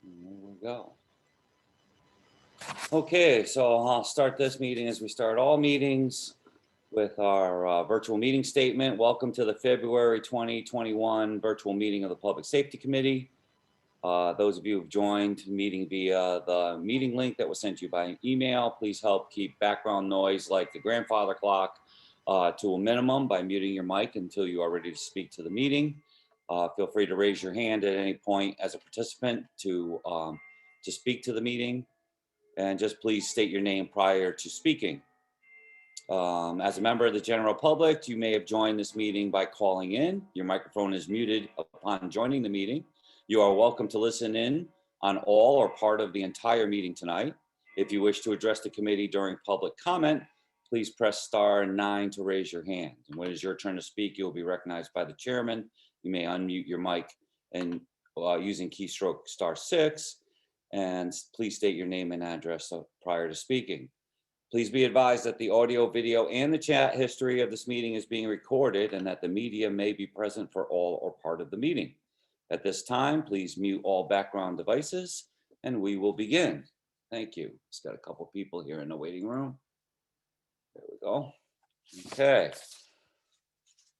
There we go. Okay, so I'll start this meeting as we start all meetings with our virtual meeting statement. Welcome to the February 2021 virtual meeting of the Public Safety Committee. Those of you who've joined the meeting via the meeting link that was sent to you by email, please help keep background noise like the grandfather clock to a minimum by muting your mic until you are ready to speak to the meeting. Feel free to raise your hand at any point as a participant to speak to the meeting, and just please state your name prior to speaking. As a member of the general public, you may have joined this meeting by calling in. Your microphone is muted upon joining the meeting. You are welcome to listen in on all or part of the entire meeting tonight. If you wish to address the committee during public comment, please press *9 to raise your hand. And when it is your turn to speak, you'll be recognized by the chairman. You may unmute your mic and using keystroke *6, and please state your name and address prior to speaking. Please be advised that the audio, video, and the chat history of this meeting is being recorded and that the media may be present for all or part of the meeting. At this time, please mute all background devices and we will begin. Thank you. Just got a couple people here in the waiting room. There we go. Okay.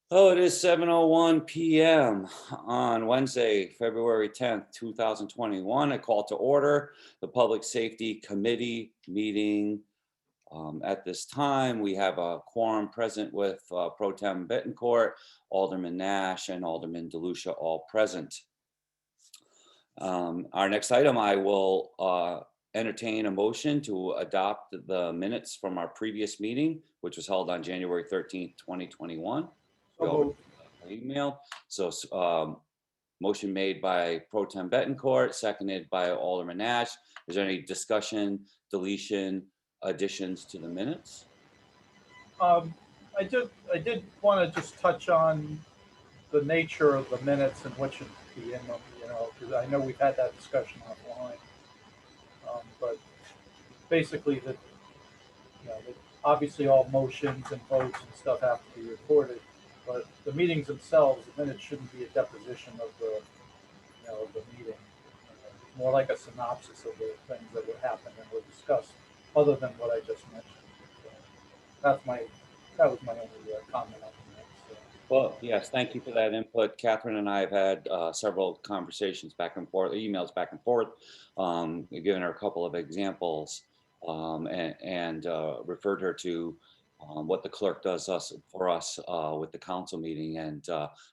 Oh, it is 7:01 p.m. on Wednesday, February 10th, 2021. I call to order the Public Safety Committee meeting. At this time, we have a quorum present with Pro Tem Bettencourt, Alderman Nash, and Alderman DeLucia all present. Our next item, I will entertain a motion to adopt the minutes from our previous meeting, which was held on January 13th, 2021. Email. So motion made by Pro Tem Bettencourt, seconded by Alderman Nash. Is there any discussion, deletion, additions to the minutes? I did want to just touch on the nature of the minutes and what should be in them, because I know we've had that discussion offline. But basically, that obviously all motions and votes and stuff have to be recorded, but the meetings themselves, the minutes shouldn't be a deposition of the the meeting. More like a synopsis of the things that would happen and were discussed, other than what I just mentioned. So that was my only comment on that. So. Well, yes, thank you for that input. Catherine and I have had several conversations back and forth, emails back and forth, given her a couple of examples, and referred her to what the clerk does for us with the council meeting, and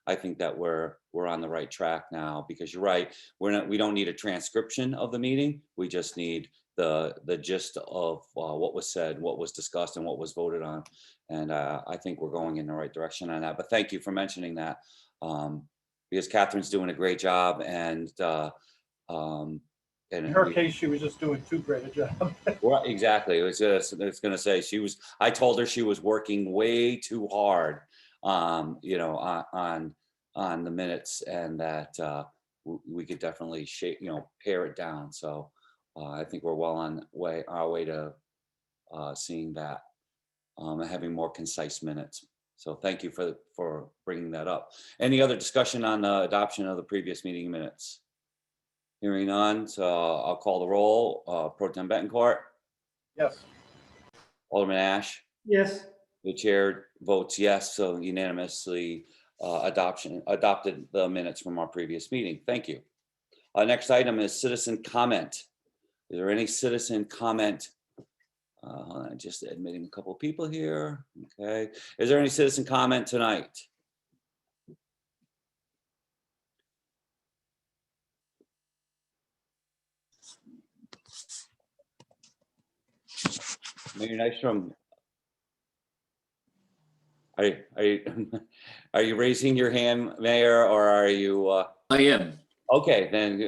I think that we're on the right track now, because you're right, we don't need a transcription of the meeting. We just need the gist of what was said, what was discussed, and what was voted on, and I think we're going in the right direction on that. But thank you for mentioning that, because Catherine's doing a great job, and in her case, she was just doing too great a job. Well, exactly. It's going to say I told her she was working way too hard, on the minutes, and that we could definitely pare it down. So I think we're well on our way to seeing that and having more concise minutes. So thank you for bringing that up. Any other discussion on the adoption of the previous meeting minutes? Hearing none, so I'll call the roll. Pro Tem Bettencourt? Yes. Alderman Ash? Yes. The chair votes yes, so unanimously adopted the minutes from our previous meeting. Thank you. Next item is citizen comment. Is there any citizen comment? Just admitting a couple of people here. Okay. Is there any citizen comment tonight? Mayor Nystrom, are you raising your hand, Mayor, or are you? I am. Okay, then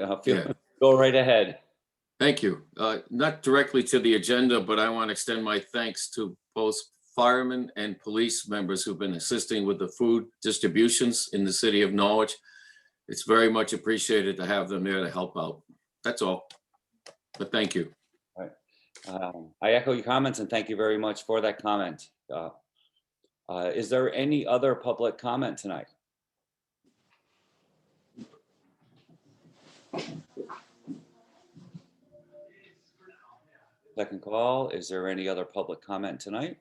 go right ahead. Thank you. Not directly to the agenda, but I want to extend my thanks to both firemen and police members who've been assisting with the food distributions in the city of Norwich. It's very much appreciated to have them there to help out. That's all. But thank you. I echo your comments and thank you very much for that comment. Is there any other public comment tonight? Second call. Is there any other public comment tonight?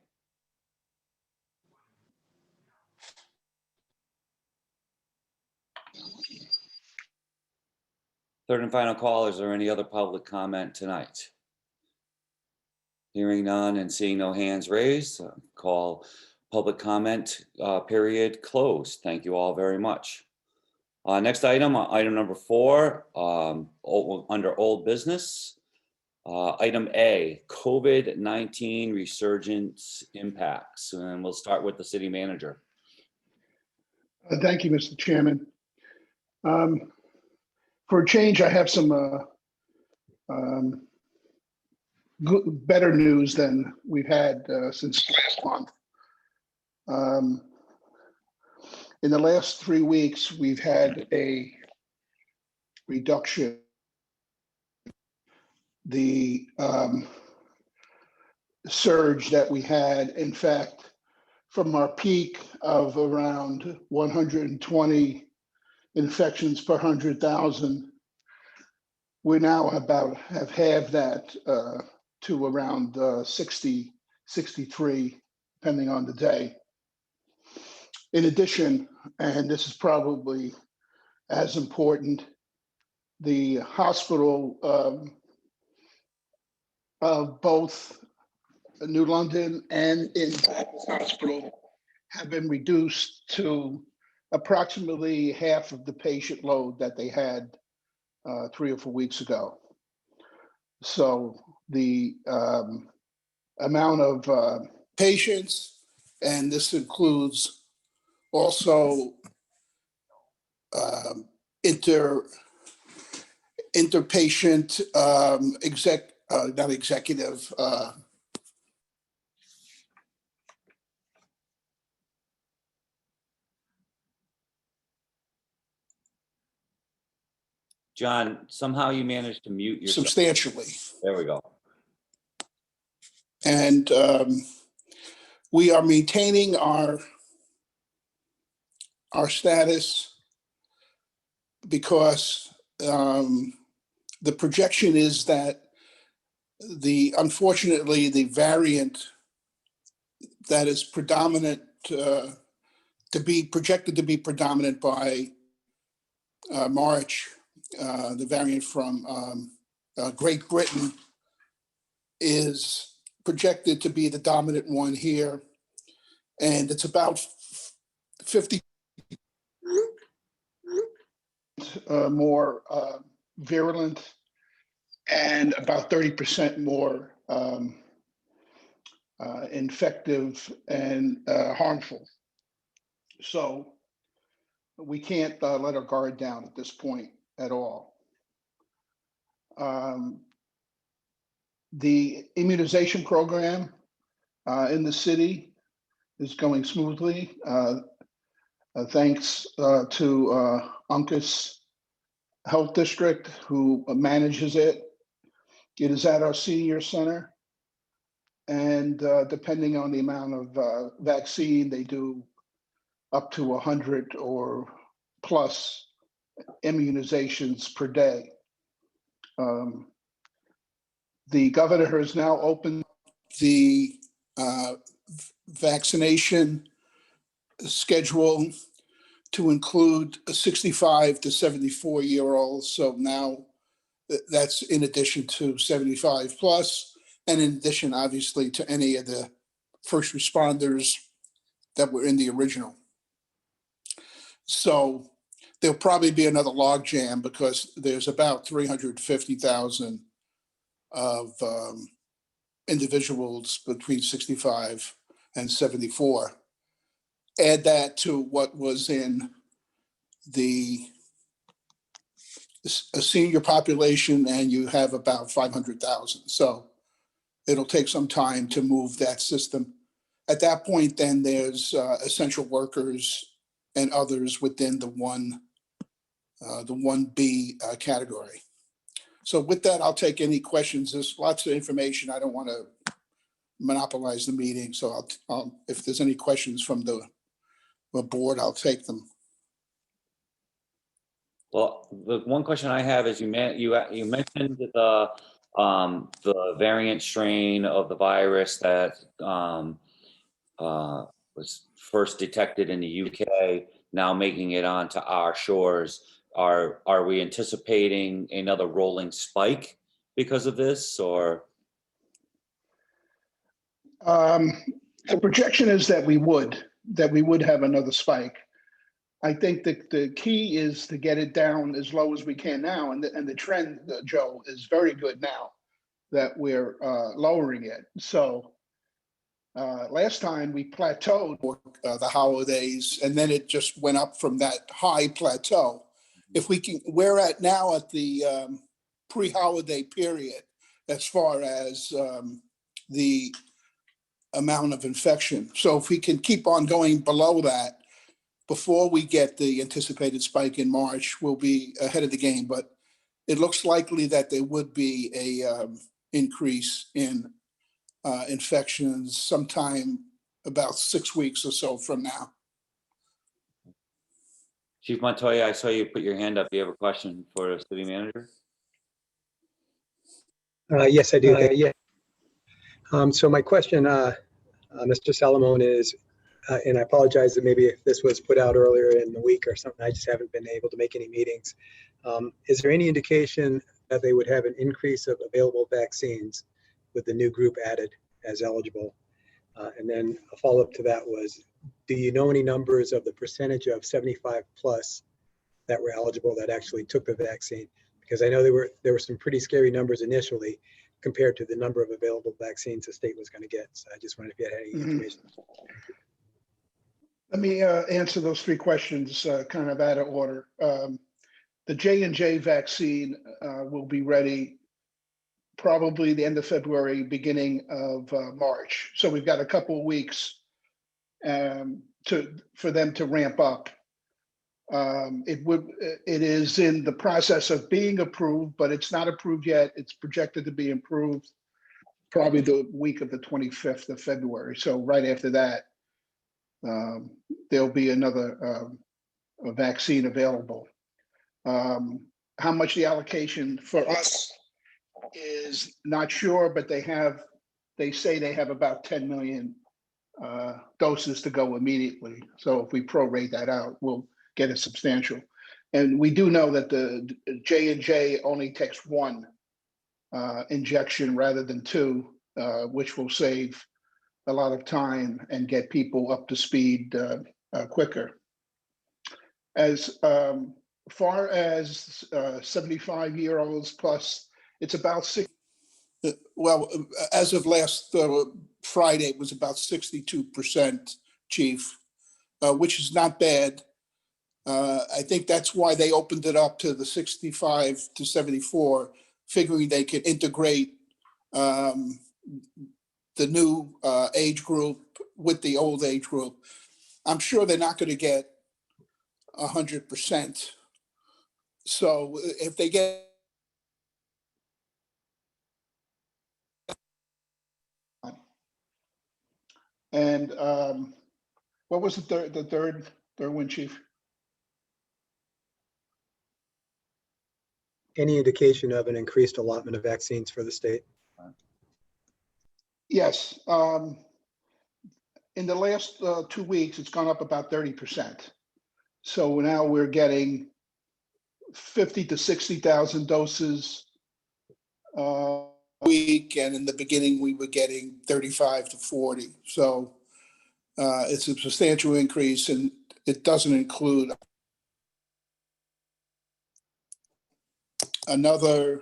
Third and final call. Is there any other public comment tonight? Hearing none and seeing no hands raised, call public comment period closed. Thank you all very much. Next item, item number 4, under old business. Item A, COVID-19 resurgence impacts. And we'll start with the city manager. Thank you, Mr. Chairman. For a change, I have some better news than we've had since last month. In the last 3 weeks, we've had a reduction. The surge that we had, in fact, from our peak of around 120 infections per 100,000, we now have halved that to around 60, 63, depending on the day. In addition, and this is probably as important, the hospital of both New London and in Hospital have been reduced to approximately half of the patient load that they had 3 or 4 weeks ago. So the amount of patients, and this includes also interpatient not executive John, somehow you managed to mute yourself. substantially. There we go. And we are maintaining our status because the projection is that unfortunately the variant that is predominant to be projected to be predominant by March, the variant from Great Britain is projected to be the dominant one here, and it's about 50 more virulent and about 30% more infective and harmful. So we can't let our guard down at this point at all. The immunization program in the city is going smoothly. Thanks to Uncas Health District, who manages it. It is at our senior center. And depending on the amount of vaccine, they do up to 100 or plus immunizations per day. The governor has now opened the vaccination schedule to include a 65 to 74-year-olds. So now that's in addition to 75 plus, and in addition, obviously, to any of the first responders that were in the original. So there'll probably be another logjam because there's about 350,000 of individuals between 65 and 74. Add that to what was in the senior population, and you have about 500,000. So it'll take some time to move that system. At that point, then there's essential workers and others within the 1B category. So with that, I'll take any questions. There's lots of information. I don't want to monopolize the meeting. So I'll if there's any questions from the board, I'll take them. Well, the one question I have is you mentioned the the variant strain of the virus that was first detected in the UK, now making it onto our shores. Are we anticipating another rolling spike because of this, or? The projection is that we would have another spike. I think that the key is to get it down as low as we can now, and the trend, Joe, is very good now that we're lowering it. So last time we plateaued for the holidays, and then it just went up from that high plateau. If we can, we're at now at the pre-holiday period as far as the amount of infection. So if we can keep on going below that before we get the anticipated spike in March, we'll be ahead of the game. But it looks likely that there would be a increase in infections sometime about 6 weeks or so from now. Chief Montoya, I saw you put your hand up. Do you have a question for the city manager? Yes, I do. Yeah. So my question, Mr. Salamone, is, and I apologize that maybe if this was put out earlier in the week or something, I just haven't been able to make any meetings. Is there any indication that they would have an increase of available vaccines with the new group added as eligible? And then a follow-up to that was, do you know any numbers of the percentage of 75 plus that were eligible that actually took the vaccine? Because I know there were some pretty scary numbers initially compared to the number of available vaccines the state was going to get. So I just wondered if you had any information. Let me answer those three questions kind of out of order. The J&J vaccine will be ready probably the end of February, beginning of March. So we've got a couple of weeks for them to ramp up. It is in the process of being approved, but it's not approved yet. It's projected to be approved probably the week of the 25th of February. So right after that, there'll be another a vaccine available. How much the allocation for us is not sure, but they say they have about 10 million doses to go immediately. So if we prorate that out, we'll get a substantial. And we do know that the J&J only takes one injection rather than two, which will save a lot of time and get people up to speed quicker. As far as 75-year-olds plus, it's about six. Well, as of last Friday, it was about 62%, Chief, which is not bad. I think that's why they opened it up to the 65 to 74, figuring they could integrate the new age group with the old age group. I'm sure they're not going to get 100%. So if they get and what was the third one, Chief? Any indication of an increased allotment of vaccines for the state? Yes. In the last 2 weeks, it's gone up about 30%. So now we're getting 50 to 60,000 doses a week, and in the beginning we were getting 35 to 40. So it's a substantial increase, and it doesn't include another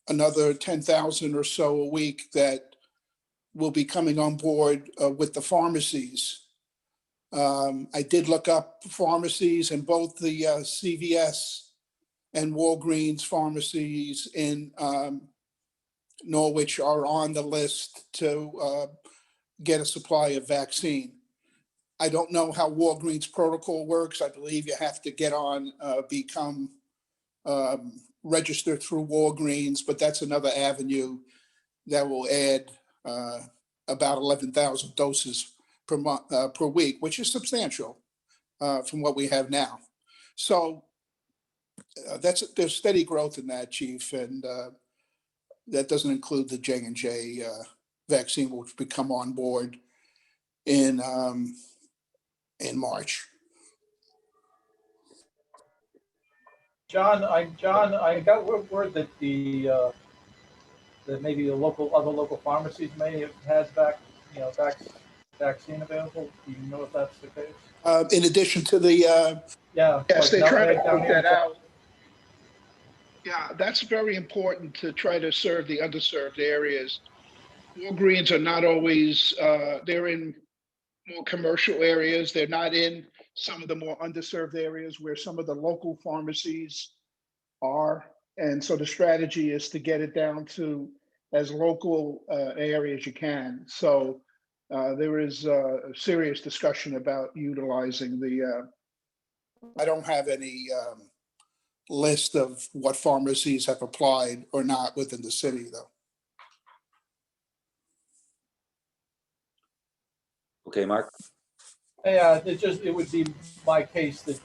10,000 or so a week that will be coming on board with the pharmacies. I did look up pharmacies, and both the CVS and Walgreens pharmacies in Norwich are on the list to get a supply of vaccine. I don't know how Walgreens protocol works. I believe you have to get on, become registered through Walgreens, but that's another avenue that will add about 11,000 doses per month, per week, which is substantial from what we have now. So there's steady growth in that, Chief, and that doesn't include the J&J vaccine, which will come on board in March. John, I got word that that maybe other local pharmacies may have had vaccine available. Do you know if that's the case? In addition to the, Yeah. yes, they try to Nutmeg work down here. that out. Yeah, that's very important to try to serve the underserved areas. Walgreens are not always, they're in more commercial areas. They're not in some of the more underserved areas where some of the local pharmacies are. And so the strategy is to get it down to as local area as you can. So there is a serious discussion about utilizing the, I don't have any list of what pharmacies have applied or not within the city, though. Okay, Mark? Yeah, it would be my case that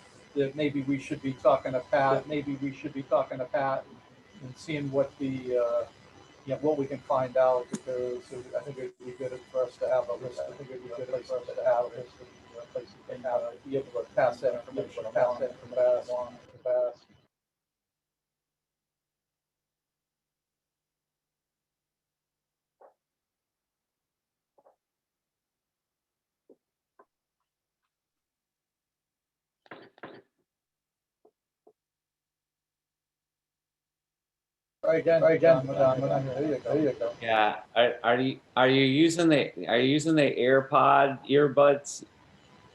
maybe we should be talking to Pat, and seeing what what we can find out, because I think it'd be good for us to have a list. I think it'd be good for us to have a list of places and be able to pass that information along to pass. Again, there you go. Yeah, are you using the AirPod earbuds?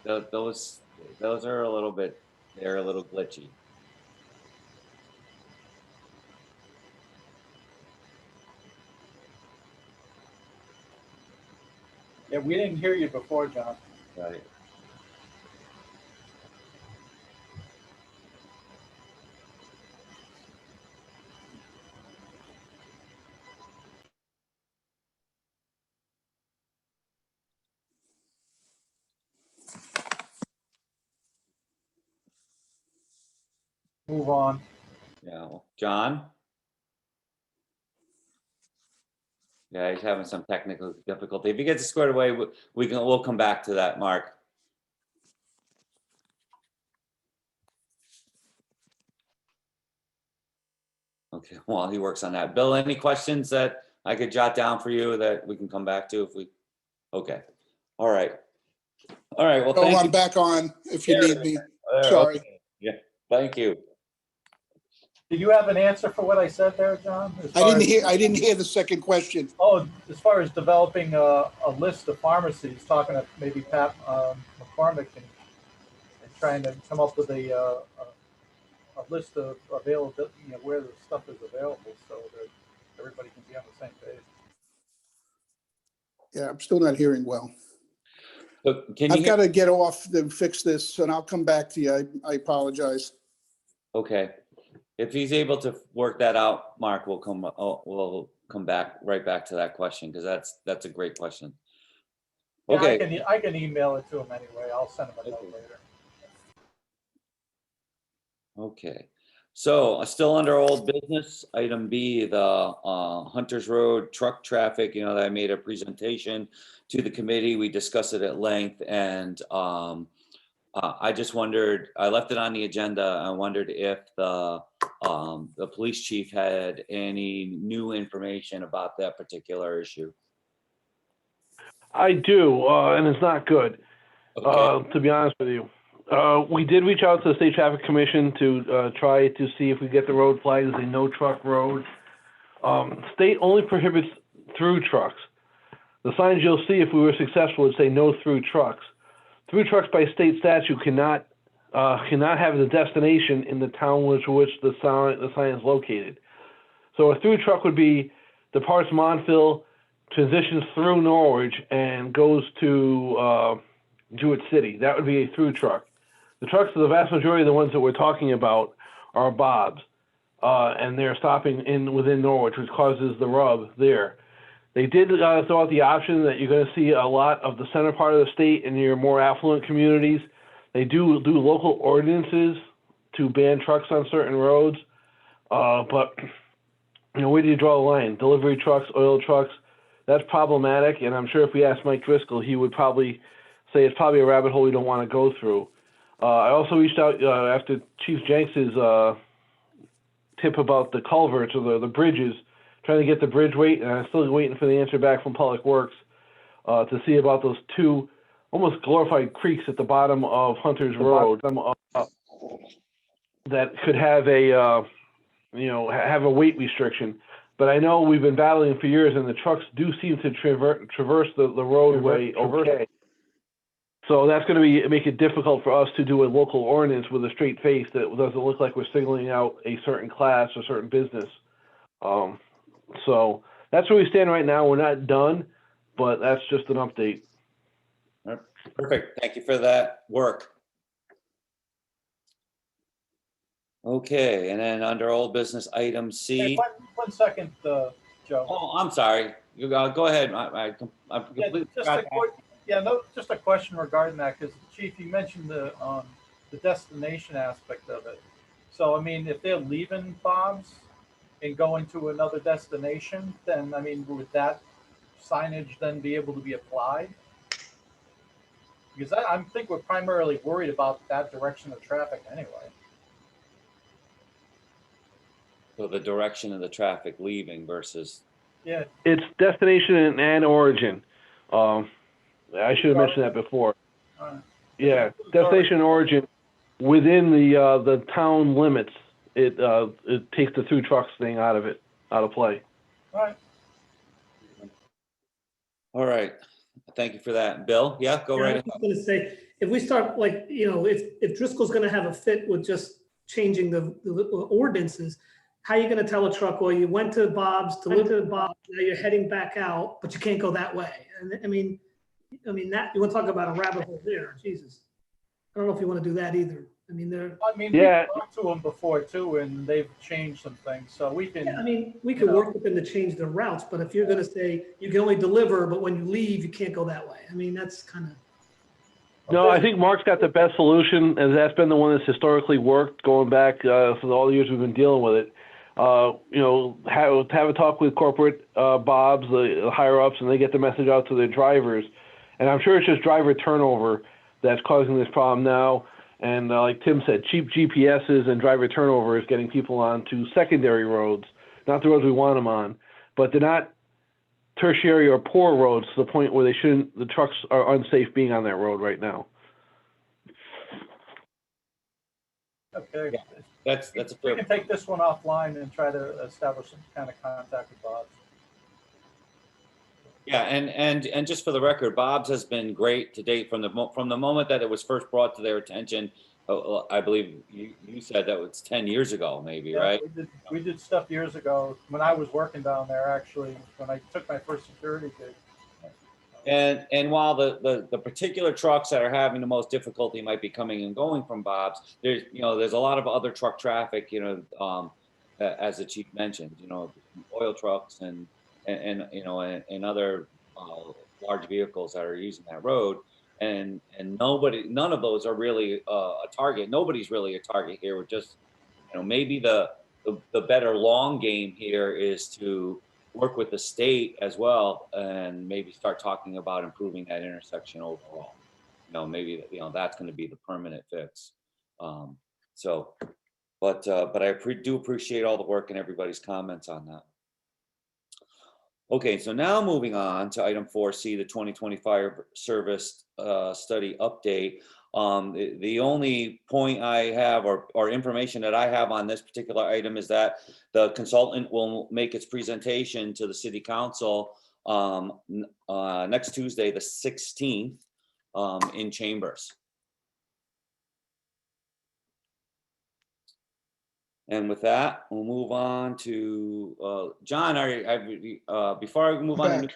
Those are a little bit, they're a little glitchy. Yeah, we didn't hear you before, John. Right. Move on. Yeah, John? Yeah, he's having some technical difficulty. If he gets it squared away, we'll come back to that, Mark. Okay, while he works on that. Bill, any questions that I could jot down for you that we can come back to if we, okay. All right. All right, well, So thank I'm you. back on if you There need me. There, Sorry. okay. Yeah, thank you. Do you have an answer for what I said there, John? I didn't hear the second question. Oh, as far as developing a list of pharmacies, talking to maybe Pat McCormick and trying to come up with a list of available, where the stuff is available, so that everybody can be on the same page. Yeah, I'm still not hearing well. So can you I've got to get off and fix this, and I'll come back to you. I apologize. Okay. If he's able to work that out, Mark, we'll come back right back to that question, because that's a great question. Yeah, Okay. I can email it to him anyway. I'll send him a note later. Okay. So still under old business, item B, the Hunters Road truck traffic, that I made a presentation to the committee. We discussed it at length, and I just wondered, I left it on the agenda. I wondered if the police chief had any new information about that particular issue. I do, and it's not good, Okay. to be honest with you. We did reach out to the State Traffic Commission to try to see if we get the road flagged as a no truck road. State only prohibits through trucks. The signs you'll see if we were successful would say no through trucks. Through trucks by state statute cannot have the destination in the town which the sign is located. So a through truck would be departs Montville, transitions through Norwich, and goes to Jewett City. That would be a through truck. The trucks, the vast majority of the ones that we're talking about are Bob's, and they're stopping within Norwich, which causes the rub there. They did throw out the option that you're going to see a lot of the center part of the state in your more affluent communities. They do local ordinances to ban trucks on certain roads. But where do you draw the line? Delivery trucks, oil trucks, that's problematic. And I'm sure if we asked Mike Driscoll, he would probably say it's probably a rabbit hole we don't want to go through. I also reached out after Chief Jenks's tip about the culverts or the bridges, trying to get the bridge weight, and I'm still waiting for the answer back from Public Works to see about those two almost glorified creeks at the bottom of Hunter's Road that could have a have a weight restriction. But I know we've been battling for years, and the trucks do seem to traverse the roadway okay. So that's going to make it difficult for us to do a local ordinance with a straight face that doesn't look like we're singling out a certain class or certain business. So that's where we stand right now. We're not done, but that's just an update. All right. Perfect. Thank you for that work. Okay, and then under old business item C. Hey, one second, Joe. Oh, I'm sorry. You go ahead. I completely forgot. Just a question regarding that, because Chief, you mentioned the destination aspect of it. So, I mean, if they're leaving Bob's and going to another destination, then, I mean, would that signage then be able to be applied? Because I think we're primarily worried about that direction of traffic anyway. So the direction of the traffic leaving versus. Yeah. It's destination and origin. I should have mentioned that before. Yeah, destination and origin within the town limits. It takes the through trucks thing out of play. All right. Thank you for that, Bill. Yeah, go right ahead. I was going to say, if we start if Driscoll's going to have a fit with just changing the ordinances, how are you going to tell a truck, well, you went to Bob's, delivered to Bob's, now you're heading back out, but you can't go that way? And I mean that you want to talk about a rabbit hole there? Jesus, I don't know if you want to do that either. I mean, we talked to them before too, and they've changed some things, so we can. Yeah, I mean, we could work with them to change their routes, but if you're going to say you can only deliver, but when you leave, you can't go that way. I mean, that's kind of. No, I think Mark's got the best solution, and that's been the one that's historically worked going back for all the years we've been dealing with it. Have a talk with corporate Bob's, the higher ups, and they get the message out to their drivers. And I'm sure it's just driver turnover that's causing this problem now. And like Tim said, cheap GPSs and driver turnover is getting people onto secondary roads, not the roads we want them on, but they're not tertiary or poor roads to the point where the trucks are unsafe being on that road right now. Okay. Yeah, that's a we fair. can take this one offline and try to establish some kind of contact with Bob's. Yeah, and just for the record, Bob's has been great to date from the moment that it was first brought to their attention. I believe you said that was 10 years ago, maybe, Yeah, right? We did stuff years ago when I was working down there. Actually, when I took my first security gig. And while the particular trucks that are having the most difficulty might be coming and going from Bob's, there's a lot of other truck traffic, as the chief mentioned, oil trucks and other large vehicles that are using that road, and none of those are really a target. Nobody's really a target here. We're just, maybe the better long game here is to work with the state as well, and maybe start talking about improving that intersection overall. Maybe that's going to be the permanent fix. But I do appreciate all the work and everybody's comments on that. Okay, so now moving on to item 4C, the 2020 Fire Service Study Update. The only point I have or information that I have on this particular item is that the consultant will make its presentation to the City Council next Tuesday, the 16th, in chambers. And with that, we'll move on to John. Before I move on,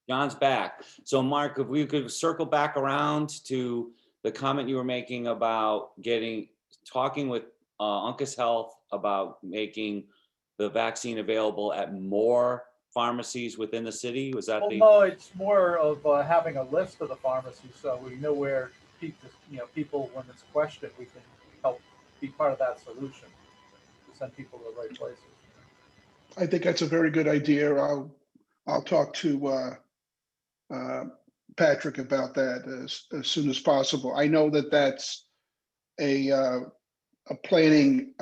John's back. So Mark, if we could circle back around to the comment you were making about talking with Uncas Health about making the vaccine available at more pharmacies within the city. Was that No, it's more of having a list of the pharmacies, so we know where people, when it's questioned, we can help be part of that solution to send people to the right places. I think that's a very good idea. I'll talk to Patrick about that as soon as possible. I know that that's a planning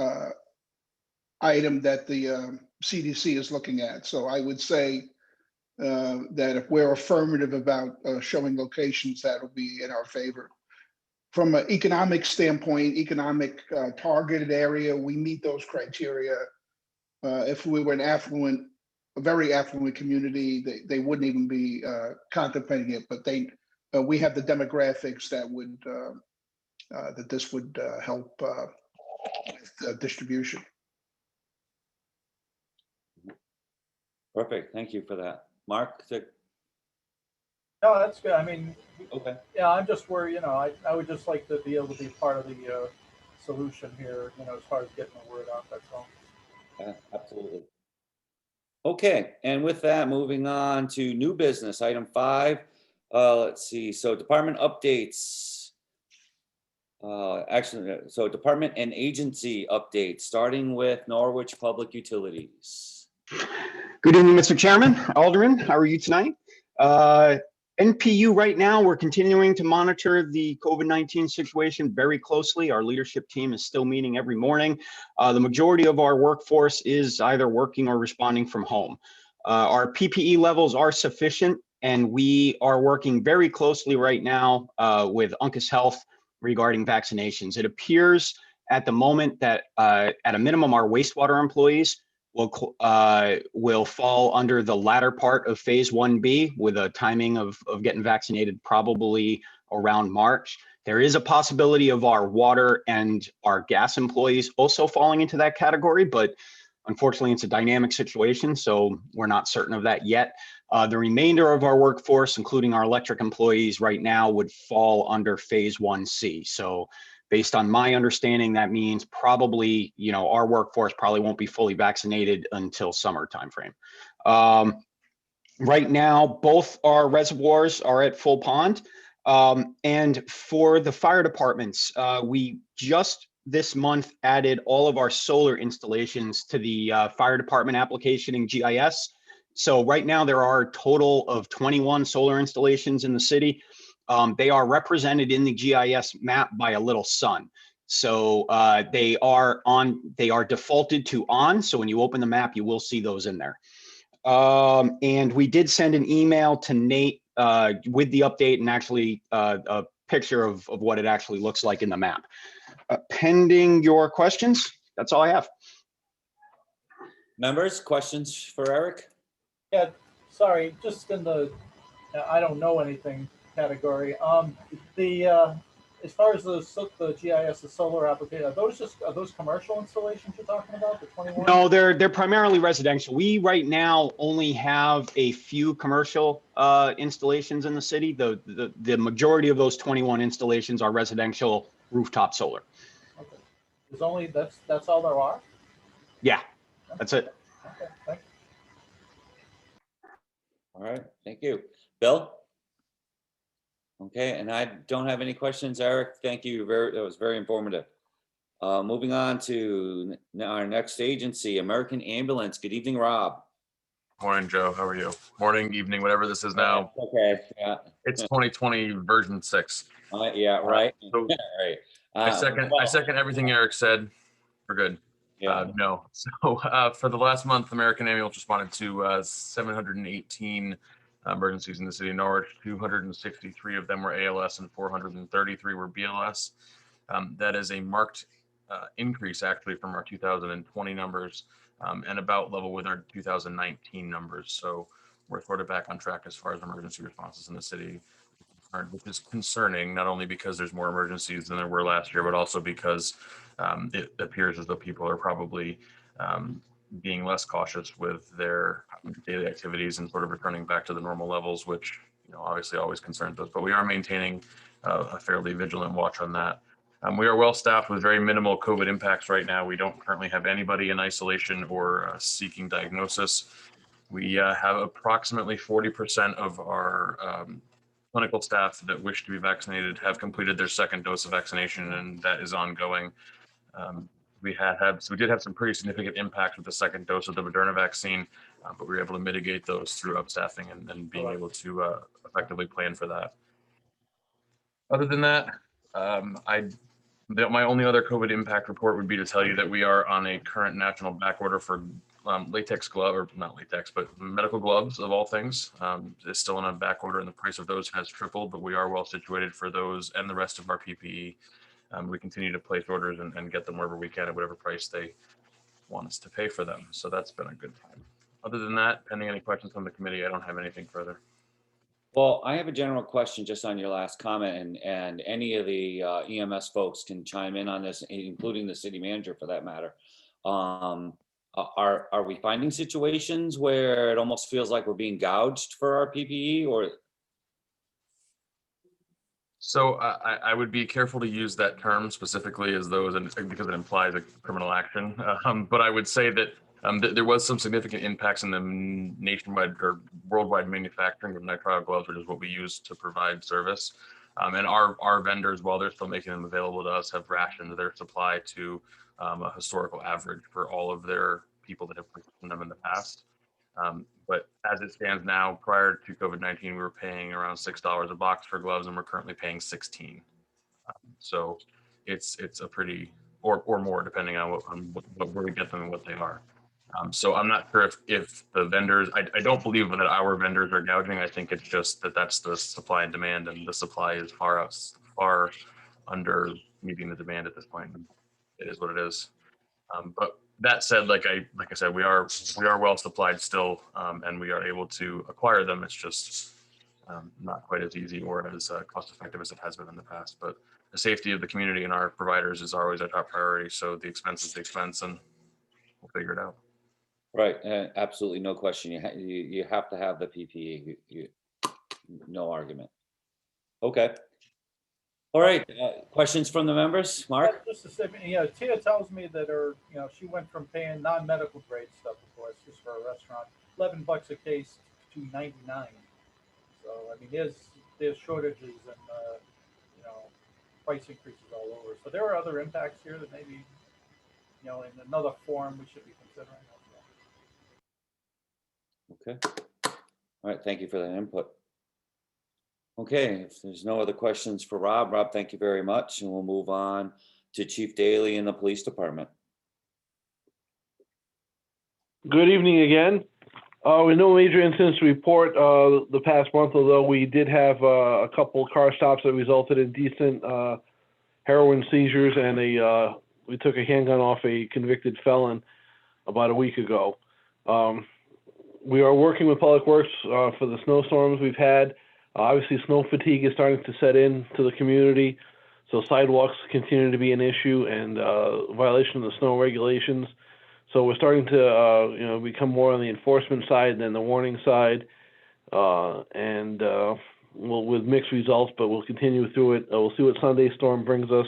item that the CDC is looking at. So I would say that if we're affirmative about showing locations, that'll be in our favor. From an economic standpoint, economic targeted area, we meet those criteria. If we were a very affluent community, they wouldn't even be contemplating it, but we have the demographics that would that this would help with distribution. Perfect. Thank you for that. Mark? No, that's good. I mean, Okay. yeah, I'm just worried, I would just like to be able to be part of the solution here, as far as getting the word out, that's all. Yeah, absolutely. Okay, and with that, moving on to new business, item 5. Let's see, so department updates. So department and agency updates, starting with Norwich Public Utilities. Good evening, Mr. Chairman, Alderman. How are you tonight? NPU right now, we're continuing to monitor the COVID-19 situation very closely. Our leadership team is still meeting every morning. The majority of our workforce is either working or responding from home. Our PPE levels are sufficient, and we are working very closely right now with Uncas Health regarding vaccinations. It appears at the moment that at a minimum, our wastewater employees will fall under the latter part of phase 1B with a timing of getting vaccinated probably around March. There is a possibility of our water and our gas employees also falling into that category, but unfortunately it's a dynamic situation, so we're not certain of that yet. The remainder of our workforce, including our electric employees right now, would fall under phase 1C. So based on my understanding, that means probably, our workforce probably won't be fully vaccinated until summer timeframe. Right now, both our reservoirs are at full pond. And for the fire departments, we just this month added all of our solar installations to the fire department application in GIS. So right now there are a total of 21 solar installations in the city. They are represented in the GIS map by a little sun. So they are defaulted to on. So when you open the map, you will see those in there. And we did send an email to Nate with the update and actually a picture of what it actually looks like in the map. Pending your questions, that's all I have. Members, questions for Eric? Yeah, sorry, just in the, I don't know anything category. As far as the GIS, the solar application, are those commercial installations you're talking about, the 21? No, they're primarily residential. We right now only have a few commercial installations in the city. The majority of those 21 installations are residential rooftop solar. Okay. There's only, that's all there are? Yeah, that's it. Okay, thanks. All right, thank you. Bill? Okay, and I don't have any questions. Eric, thank you. That was very informative. Moving on to our next agency, American Ambulance. Good evening, Rob. Morning, Joe. How are you? Morning, evening, whatever this is now. Okay, yeah. It's 2020 version 6. Yeah, right. So right. I second everything Eric said. We're good. Yeah. No. So for the last month, American Ambulance responded to 718 emergencies in the city of Norwich. 263 of them were ALS and 433 were BLS. That is a marked increase actually from our 2020 numbers and about level with our 2019 numbers. So we're sort of back on track as far as emergency responses in the city, which is concerning, not only because there's more emergencies than there were last year, but also because it appears as though people are probably being less cautious with their daily activities and sort of returning back to the normal levels, which obviously always concerns us. But we are maintaining a fairly vigilant watch on that. We are well staffed with very minimal COVID impacts right now. We don't currently have anybody in isolation or seeking diagnosis. We have approximately 40% of our clinical staff that wish to be vaccinated have completed their second dose of vaccination, and that is ongoing. We did have some pretty significant impact with the second dose of the Moderna vaccine, but we were able to mitigate those through upstaffing and being able to effectively plan for that. Other than that, my only other COVID impact report would be to tell you that we are on a current national back order for latex glove, or not latex, but medical gloves of all things. It's still on a back order and the price of those has tripled, but we are well situated for those and the rest of our PPE. We continue to place orders and get them wherever we can at whatever price they want us to pay for them. So that's been a good time. Other than that, pending any questions from the committee, I don't have anything further. Well, I have a general question just on your last comment, and any of the EMS folks can chime in on this, including the city manager for that matter. Are we finding situations where it almost feels like we're being gouged for our PPE, or? So I would be careful to use that term specifically as those, because it implies a criminal action. But I would say that there was some significant impacts in the nationwide or worldwide manufacturing of nitrile gloves, which is what we use to provide service. And our vendors, while they're still making them available to us, have rationed their supply to a historical average for all of their people that have purchased them in the past. But as it stands now, prior to COVID-19, we were paying around $6 a box for gloves, and we're currently paying $16. So it's a pretty, or more, depending on where we get them and what they are. So I'm not sure if the vendors, I don't believe that our vendors are gouging. I think it's just that's the supply and demand, and the supply is far under meeting the demand at this point. It is what it is. But that said, like I said, we are well supplied still, and we are able to acquire them. It's just not quite as easy or as cost effective as it has been in the past. But the safety of the community and our providers is always our top priority. So the expense is the expense, and we'll figure it out. Right, absolutely, no question. You have to have the PPE. No argument. Okay. All right. Questions from the members, Mark? Just a second. Yeah, Tia tells me that she went from paying non-medical grade stuff, of course, just for a restaurant, $11 a case to $99. So I mean, there's shortages and price increases all over. So there are other impacts here that maybe in another form we should be considering. Okay. All right, thank you for that input. Okay, if there's no other questions for Rob, thank you very much. And we'll move on to Chief Daly in the police department. Good evening again. With no major incidents to report the past month, although we did have a couple car stops that resulted in decent heroin seizures, and we took a handgun off a convicted felon about a week ago. We are working with Public Works for the snowstorms we've had. Obviously, snow fatigue is starting to set in to the community, so sidewalks continue to be an issue and violation of the snow regulations. So we're starting to become more on the enforcement side than the warning side, and with mixed results, but we'll continue through it. We'll see what Sunday storm brings us.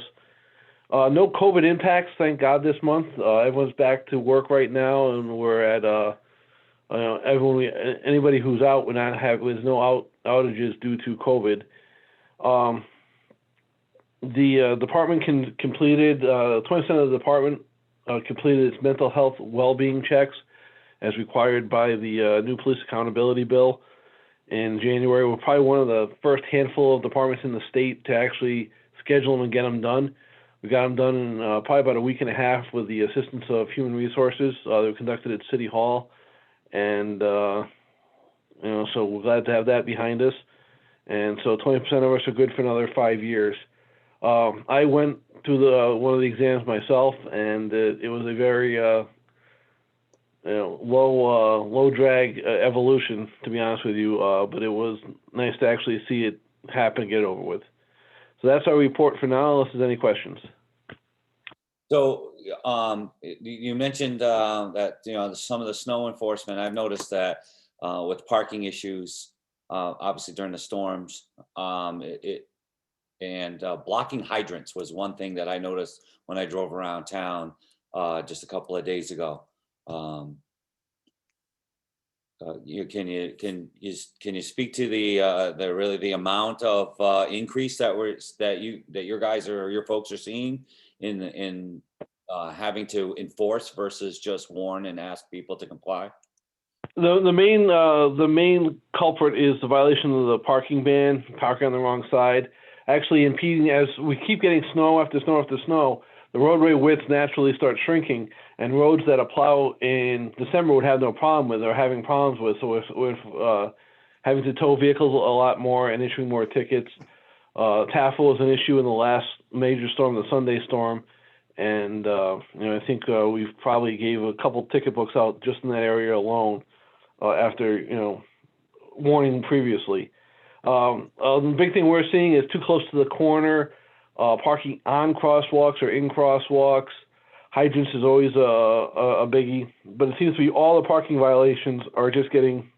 No COVID impacts, thank God, this month. Everyone's back to work right now, and we're at anybody who's out would not have, there's no outages due to COVID. The department completed, 20% of the department completed its mental health well-being checks as required by the new police accountability bill in January. We're probably one of the first handful of departments in the state to actually schedule them and get them done. We got them done in probably about a week and a half with the assistance of Human Resources. They were conducted at City Hall. And, so we're glad to have that behind us. And so 20% of us are good for another 5 years. I went through one of the exams myself, and it was a very low drag evolution, to be honest with you. But it was nice to actually see it happen and get it over with. So that's our report for now, unless there's any questions. So you mentioned that some of the snow enforcement. I've noticed that with parking issues, obviously during the storms, blocking hydrants was one thing that I noticed when I drove around town just a couple of days ago. Can you speak to the amount of increase that your guys or your folks are seeing in having to enforce versus just warn and ask people to comply? The main culprit is the violation of the parking ban, parking on the wrong side. Actually impeding, as we keep getting snow after snow after snow, the roadway widths naturally start shrinking, and roads that a plow in December would have no problem with are having problems with. So with having to tow vehicles a lot more and issuing more tickets. TAFL was an issue in the last major storm, the Sunday storm. And, I think we've probably gave a couple ticket books out just in that area alone after, warning previously. The big thing we're seeing is too close to the corner, parking on crosswalks or in crosswalks. Hydrants is always a biggie, but it seems to be all the parking violations are just getting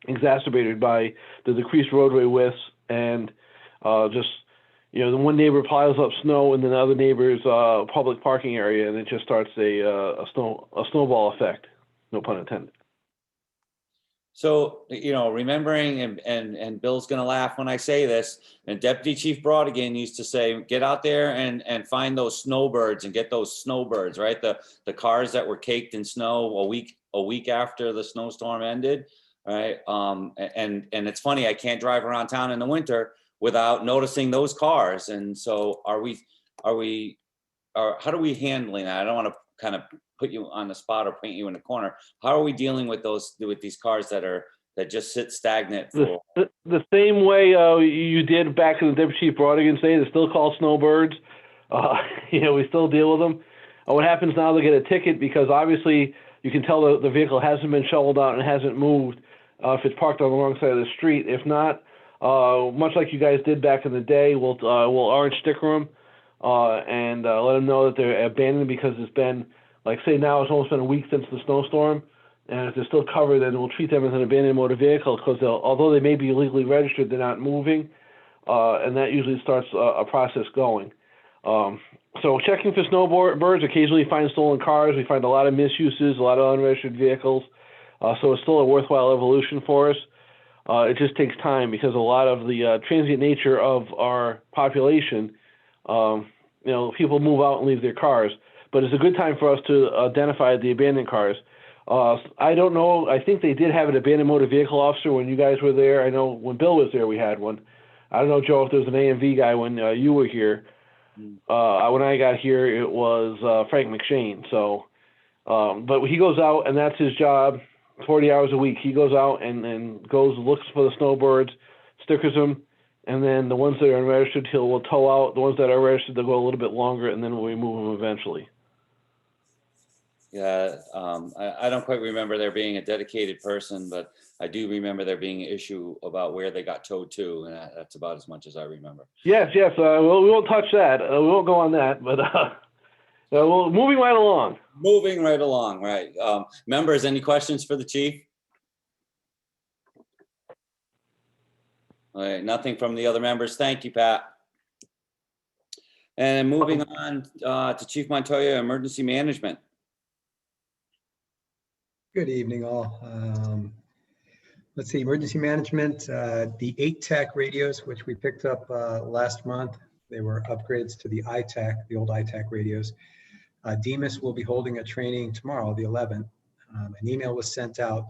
exacerbated by the decreased roadway widths and the one neighbor piles up snow in the other neighbor's public parking area, and it just starts a snowball effect. No pun intended. So, remembering, and Bill's gonna laugh when I say this, and Deputy Chief Brodigan used to say, get out there and find those snowbirds and get those snowbirds, right? The cars that were caked in snow a week after the snowstorm ended, right? And it's funny, I can't drive around town in the winter without noticing those cars. And so how are we handling that? I don't want to kind of put you on the spot or paint you in a corner. How are we dealing with these cars that just sit stagnant for the same way you did back in the Deputy Chief Brodigan day? They're still called snowbirds. We still deal with them. What happens now? They get a ticket because obviously you can tell the vehicle hasn't been shoveled out and hasn't moved if it's parked on the wrong side of the street. If not, much like you guys did back in the day, we'll orange sticker them and let them know that they're abandoned because it's been, like say now it's almost been a week since the snowstorm, and if they're still covered, then we'll treat them as an abandoned motor vehicle because although they may be illegally registered, they're not moving, and that usually starts a process going. So checking for snowbirds, occasionally find stolen cars. We find a lot of misuses, a lot of unregistered vehicles. So it's still a worthwhile evolution for us. It just takes time because a lot of the transient nature of our population, people move out and leave their cars. But it's a good time for us to identify the abandoned cars. I don't know. I think they did have an abandoned motor vehicle officer when you guys were there. I know when Bill was there, we had one. I don't know, Joe, if there was an AMV guy when you were here. When I got here, it was Frank McShane. So, but he goes out, and that's his job. 40 hours a week. He goes out and looks for the snowbirds, stickers them, and then the ones that are unregistered, will tow out. The ones that are registered, they'll go a little bit longer, and then we'll remove them eventually. Yeah, I don't quite remember there being a dedicated person, but I do remember there being an issue about where they got towed to, and that's about as much as I remember. Yes. We won't touch that. We won't go on that, but moving right along. Moving right along, right. Members, any questions for the chief? All right, nothing from the other members. Thank you, Pat. And moving on to Chief Montoya, Emergency Management. Good evening, all. Let's see, emergency management, the 8TAC radios, which we picked up last month, they were upgrades to the ITAC, the old ITAC radios. DEMIS will be holding a training tomorrow, the 11th. An email was sent out.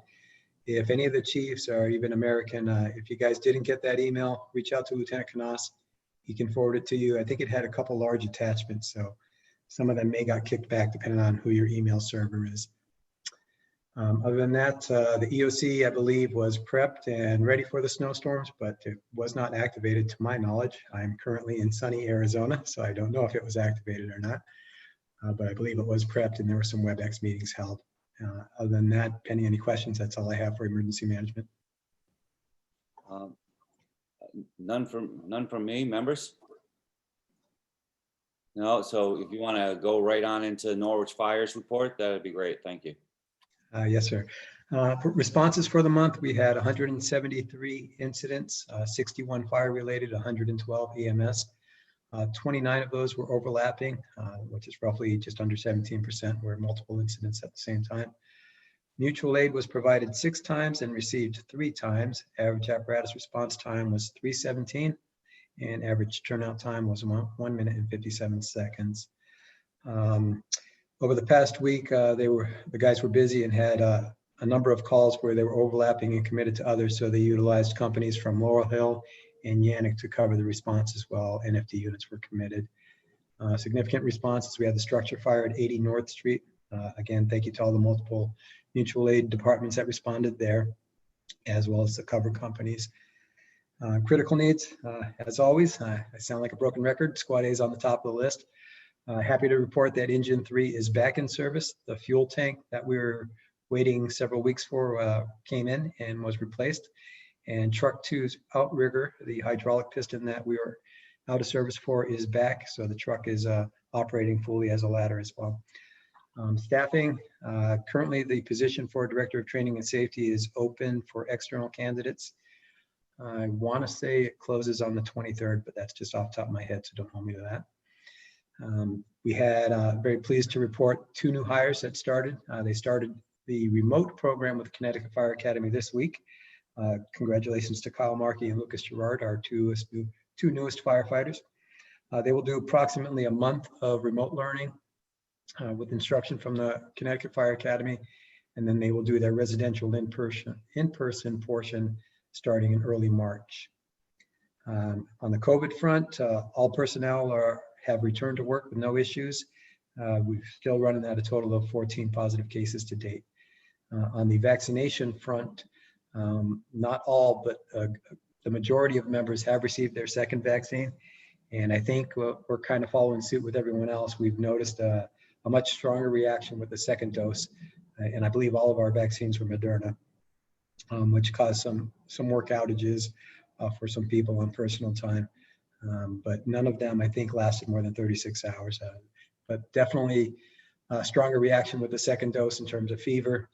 If any of the chiefs or even American, if you guys didn't get that email, reach out to Lieutenant Canas. He can forward it to you. I think it had a couple large attachments, so some of them may got kicked back depending on who your email server is. Other than that, the EOC, I believe, was prepped and ready for the snowstorms, but it was not activated to my knowledge. I'm currently in sunny Arizona, so I don't know if it was activated or not, but I believe it was prepped and there were some WebEx meetings held. Other than that, pending any questions, that's all I have for emergency management. None from me, members? No, so if you want to go right on into Norwich Fires report, that would be great. Thank you. Yes, sir. For responses for the month, we had 173 incidents, 61 fire-related, 112 EMS. 29 of those were overlapping, which is roughly just under 17%, were multiple incidents at the same time. Mutual aid was provided 6 times and received 3 times. Average apparatus response time was 3:17, and average turnout time was 1 minute and 57 seconds. Over the past week, the guys were busy and had a number of calls where they were overlapping and committed to others. So they utilized companies from Laurel Hill and Yannick to cover the response as well. NFD units were committed. Significant responses. We had the structure fire at 80 North Street. Again, thank you to all the multiple mutual aid departments that responded there, as well as the cover companies. Critical needs, as always, I sound like a broken record. Squad A is on the top of the list. Happy to report that Engine 3 is back in service. The fuel tank that we were waiting several weeks for came in and was replaced. And Truck 2's outrigger, the hydraulic piston that we were out of service for, is back. So the truck is operating fully as a ladder as well. Staffing, currently the position for Director of Training and Safety is open for external candidates. I want to say it closes on the 23rd, but that's just off the top of my head, so don't hold me to that. We had very pleased to report 2 new hires that started. They started the remote program with Connecticut Fire Academy this week. Congratulations to Kyle Markey and Lucas Gerard, our two newest firefighters. They will do approximately a month of remote learning with instruction from the Connecticut Fire Academy, and then they will do their residential in-person portion starting in early March. On the COVID front, all personnel have returned to work with no issues. We're still running at a total of 14 positive cases to date. On the vaccination front, not all, but the majority of members have received their second vaccine. And I think we're kind of following suit with everyone else. We've noticed a much stronger reaction with the second dose. And I believe all of our vaccines were Moderna, which caused some work outages for some people on personal time. But none of them, I think, lasted more than 36 hours. But definitely a stronger reaction with the second dose in terms of fever,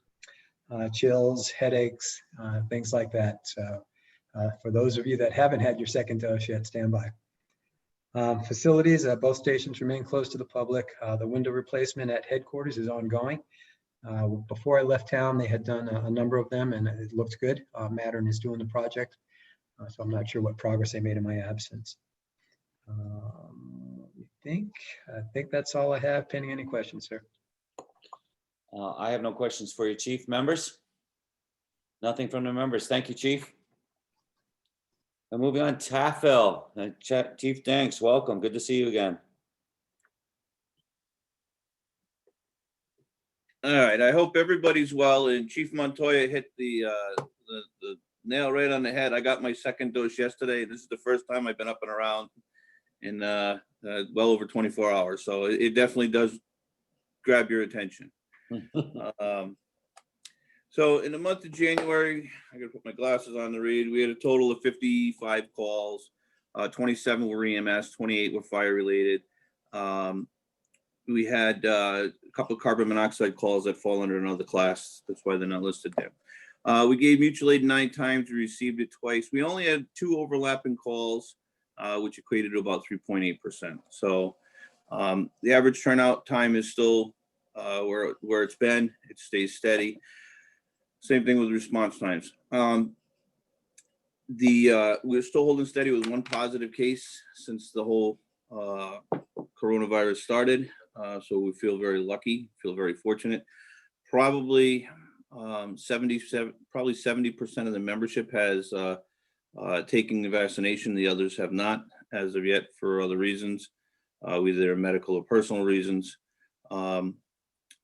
chills, headaches, things like that. So for those of you that haven't had your second dose yet, stand by. Facilities, both stations remain closed to the public. The window replacement at headquarters is ongoing. Before I left town, they had done a number of them and it looked good. Mattern is doing the project. So I'm not sure what progress they made in my absence. I think that's all I have, pending any questions, sir. I have no questions for you, Chief. Members? Nothing from the members. Thank you, Chief. And moving on, TAFL. Chief Danks, welcome. Good to see you again. All right, I hope everybody's well, and Chief Montoya hit the nail right on the head. I got my second dose yesterday. This is the first time I've been up and around in well over 24 hours. So it definitely does grab your attention. So in the month of January, I gotta put my glasses on to read, we had a total of 55 calls, 27 were EMS, 28 were fire related. We had a couple of carbon monoxide calls that fall under another class. That's why they're not listed there. We gave mutual aid 9 times, we received it twice. We only had 2 overlapping calls, which equated to about 3.8%. So the average turnout time is still where it's been. It stays steady. Same thing with response times. We're still holding steady with 1 positive case since the whole coronavirus started. So we feel very lucky, feel very fortunate. Probably 70% of the membership has taken the vaccination. The others have not as of yet for other reasons, either medical or personal reasons. Other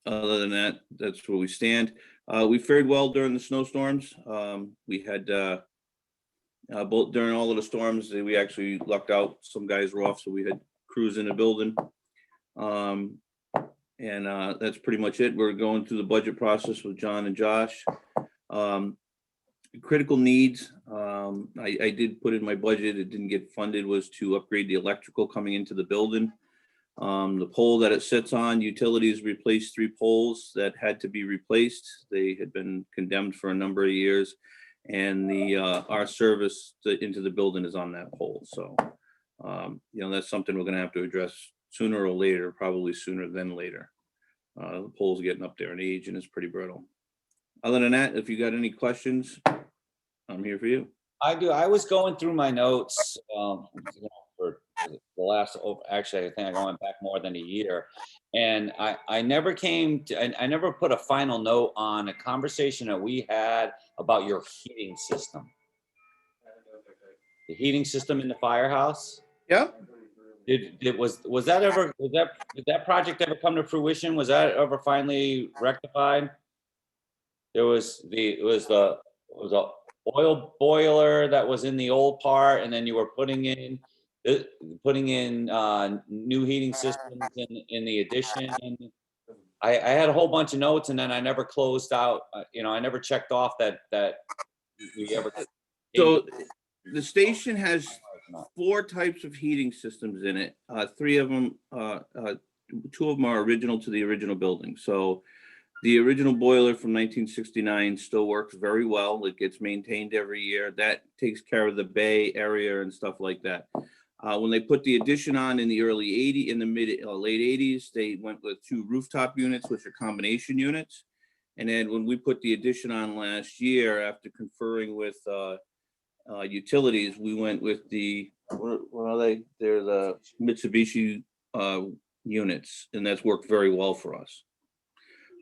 than that, that's where we stand. We fared well during the snowstorms. We had both during all of the storms, we actually lucked out. Some guys were off, so we had crews in the building. And that's pretty much it. We're going through the budget process with John and Josh. Critical needs, I did put in my budget, it didn't get funded, was to upgrade the electrical coming into the building. The pole that it sits on, utilities replaced 3 poles that had to be replaced. They had been condemned for a number of years, and our service into the building is on that pole. So, that's something we're going to have to address sooner or later, probably sooner than later. The pole's getting up there in age and it's pretty brittle. Other than that, if you got any questions, I'm here for you. I do. I was going through my notes for the last, actually, I think I went back more than a year. And I never came to, I never put a final note on a conversation that we had about your heating system. The heating system in the firehouse. Yeah, Did that project ever come to fruition? Was that ever finally rectified? It was the oil boiler that was in the old part, and then you were putting in new heating systems in the addition. I had a whole bunch of notes, and then I never closed out. I never checked off that we ever. so the station has 4 types of heating systems in it. 3 of them, 2 of them are original to the original building. So the original boiler from 1969 still works very well. It gets maintained every year. That takes care of the bay area and stuff like that. When they put the addition on in the late 80s, they went with 2 rooftop units, which are combination units. And then when we put the addition on last year, after conferring with utilities, we went with what are they? They're the Mitsubishi units, and that's worked very well for us.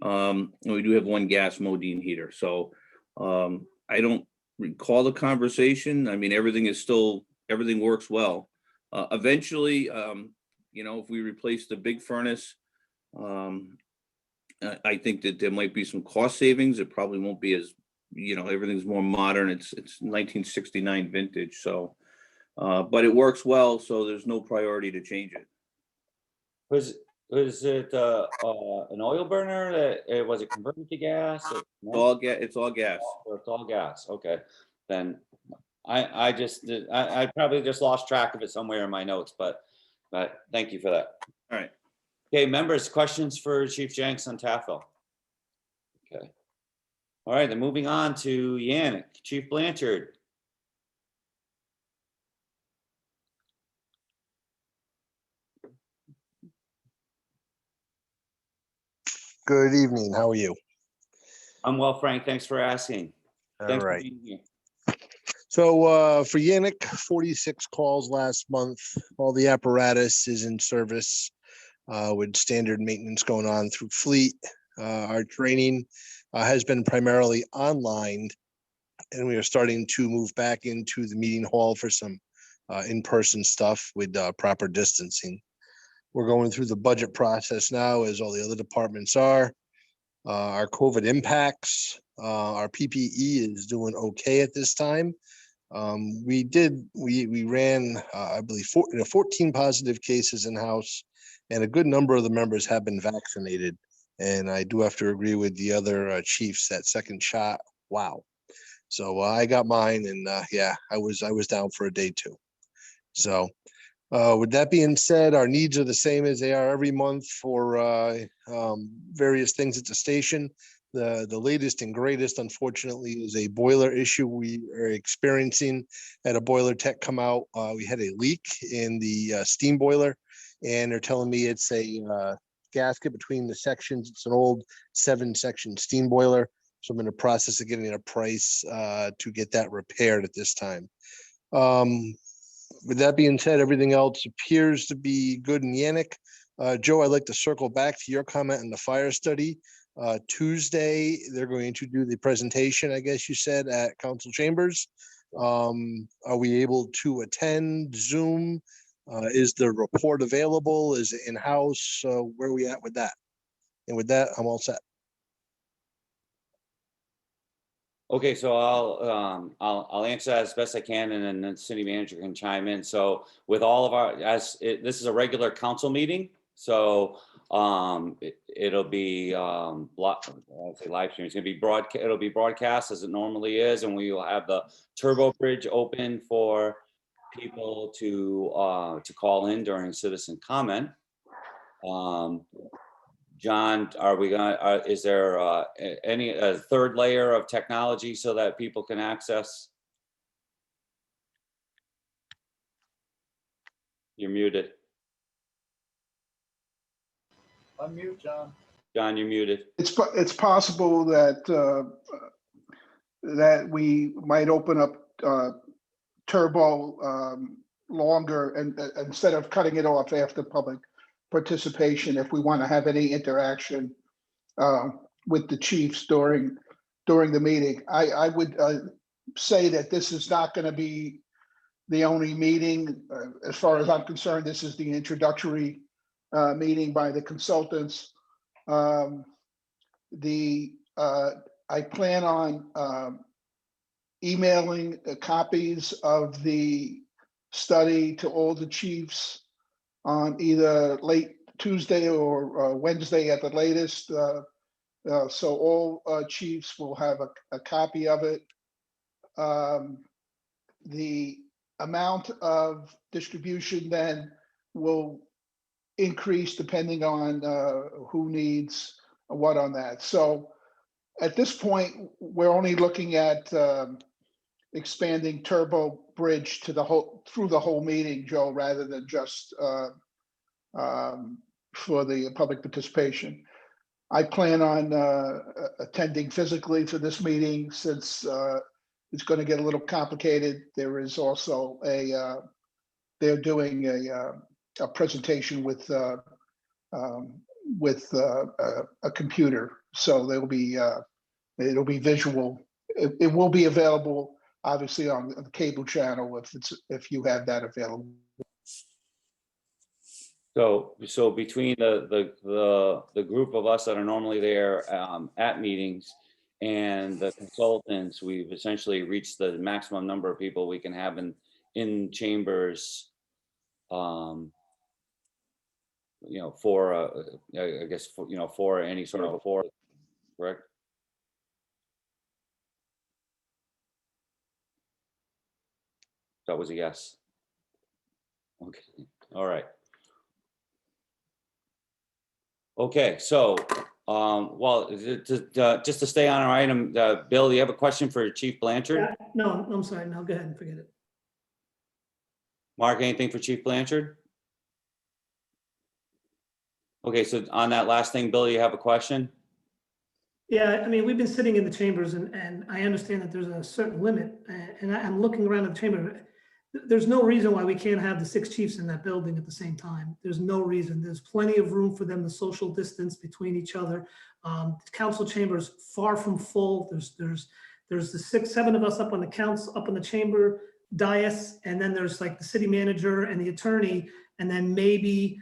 And we do have 1 gas Modine heater. So I don't recall the conversation. I mean, everything works well. Eventually, if we replace the big furnace, I think that there might be some cost savings. It probably won't be as, everything's more modern. It's 1969 vintage. So, but it works well. So there's no priority to change it. Was it an oil burner that was it converted to gas? It's all gas. Or it's all gas. Okay, then I probably just lost track of it somewhere in my notes, but thank you for that. All right. Okay, members, questions for Chief Jenks on TAFL? Okay. All right, then moving on to Yannick, Chief Blanchard. Good evening. How are you? I'm well, Frank. Thanks for asking. Thanks All right. for being here. So for Yannick, 46 calls last month. All the apparatus is in service with standard maintenance going on through fleet. Our training has been primarily online, and we are starting to move back into the meeting hall for some in-person stuff with proper distancing. We're going through the budget process now, as all the other departments are. Our COVID impacts, our PPE is doing okay at this time. We ran, I believe, 14 positive cases in-house, and a good number of the members have been vaccinated. And I do have to agree with the other chiefs, that second shot, wow. So I got mine, and yeah, I was down for a day too. So with that being said, our needs are the same as they are every month for various things at the station. The latest and greatest, unfortunately, is a boiler issue we are experiencing. Had a boiler tech come out. We had a leak in the steam boiler, and they're telling me it's a gasket between the sections. It's an old 7-section steam boiler. So I'm in the process of getting a price to get that repaired at this time. With that being said, everything else appears to be good in Yannick. Joe, I'd like to circle back to your comment on the fire study. Tuesday, they're going to do the presentation, I guess you said, at council chambers. Are we able to attend Zoom? Is the report available? Is it in-house? Where are we at with that? And with that, I'm all set. Okay, so I'll answer that as best I can, and then the city manager can chime in. So with all of our, this is a regular council meeting, so it'll be I'll say live stream. It's gonna be broadcast. It'll be broadcast as it normally is, and we will have the Turbo Bridge open for people to call in during citizen comment. John, are we gonna? Is there any third layer of technology so that people can access? You're muted. Unmute, John. John, you're muted. It's possible that that we might open up Turbo longer and instead of cutting it off after public participation, if we want to have any interaction with the chiefs during the meeting. I would say that this is not going to be the only meeting. As far as I'm concerned, this is the introductory meeting by the consultants. I plan on emailing copies of the study to all the chiefs on either late Tuesday or Wednesday at the latest. So all chiefs will have a copy of it. The amount of distribution then will increase depending on who needs what on that. So at this point, we're only looking at expanding Turbo Bridge to through the whole meeting, Joe, rather than just for the public participation. I plan on attending physically for this meeting since it's going to get a little complicated. There is also they're doing a presentation with a computer, so there'll be it'll be visual. It will be available, obviously, on the cable channel if you have that available. So between the group of us that are normally there at meetings and the consultants, we've essentially reached the maximum number of people we can have in chambers. You know, for I guess for, you know, for any sort of a forum, correct? That was a yes. Okay. All right. Okay, so, well, just to stay on our item, Bill, you have a question for Chief Blanchard? Yeah, no, I'm sorry. No, go ahead and forget it. Mark, anything for Chief Blanchard? Okay, so on that last thing, Bill, you have a question? Yeah, I mean, we've been sitting in the chambers and I understand that there's a certain limit and I'm looking around the chamber. There's no reason why we can't have the 6 chiefs in that building at the same time. There's no reason. There's plenty of room for them to social distance between each other. The council chamber is far from full. There's the 6, 7 of us up on the council, up on the chamber dais, and then there's like the city manager and the attorney, and then maybe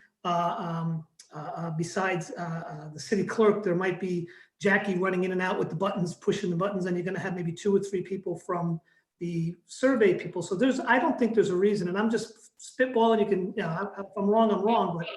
besides the city clerk, there might be Jackie running in and out with the buttons, pushing the buttons, and you're going to have maybe 2 or 3 people from the survey people. So I don't think there's a reason, and I'm just spitballing. You can, you know, if I'm wrong, I'm wrong, but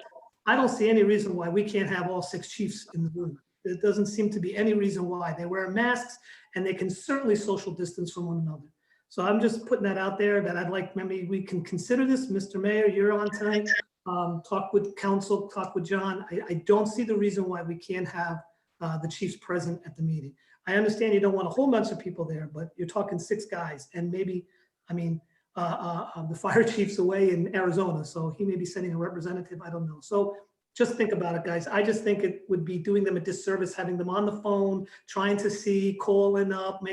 I don't see any reason why we can't have all 6 chiefs in the room. There doesn't seem to be any reason why. They wear masks and they can certainly social distance from one another. So I'm just putting that out there that I'd like, maybe we can consider this. Mr. Mayor, you're on tonight. Talk with council, talk with John. I don't see the reason why we can't have the chiefs present at the meeting. I understand you don't want a whole bunch of people there, but you're talking 6 guys and maybe, I mean, the fire chief's away in Arizona, so he may be sending a representative, I don't know. So just think about it, guys. I just think it would be doing them a disservice, having them on the phone, trying to see, calling up,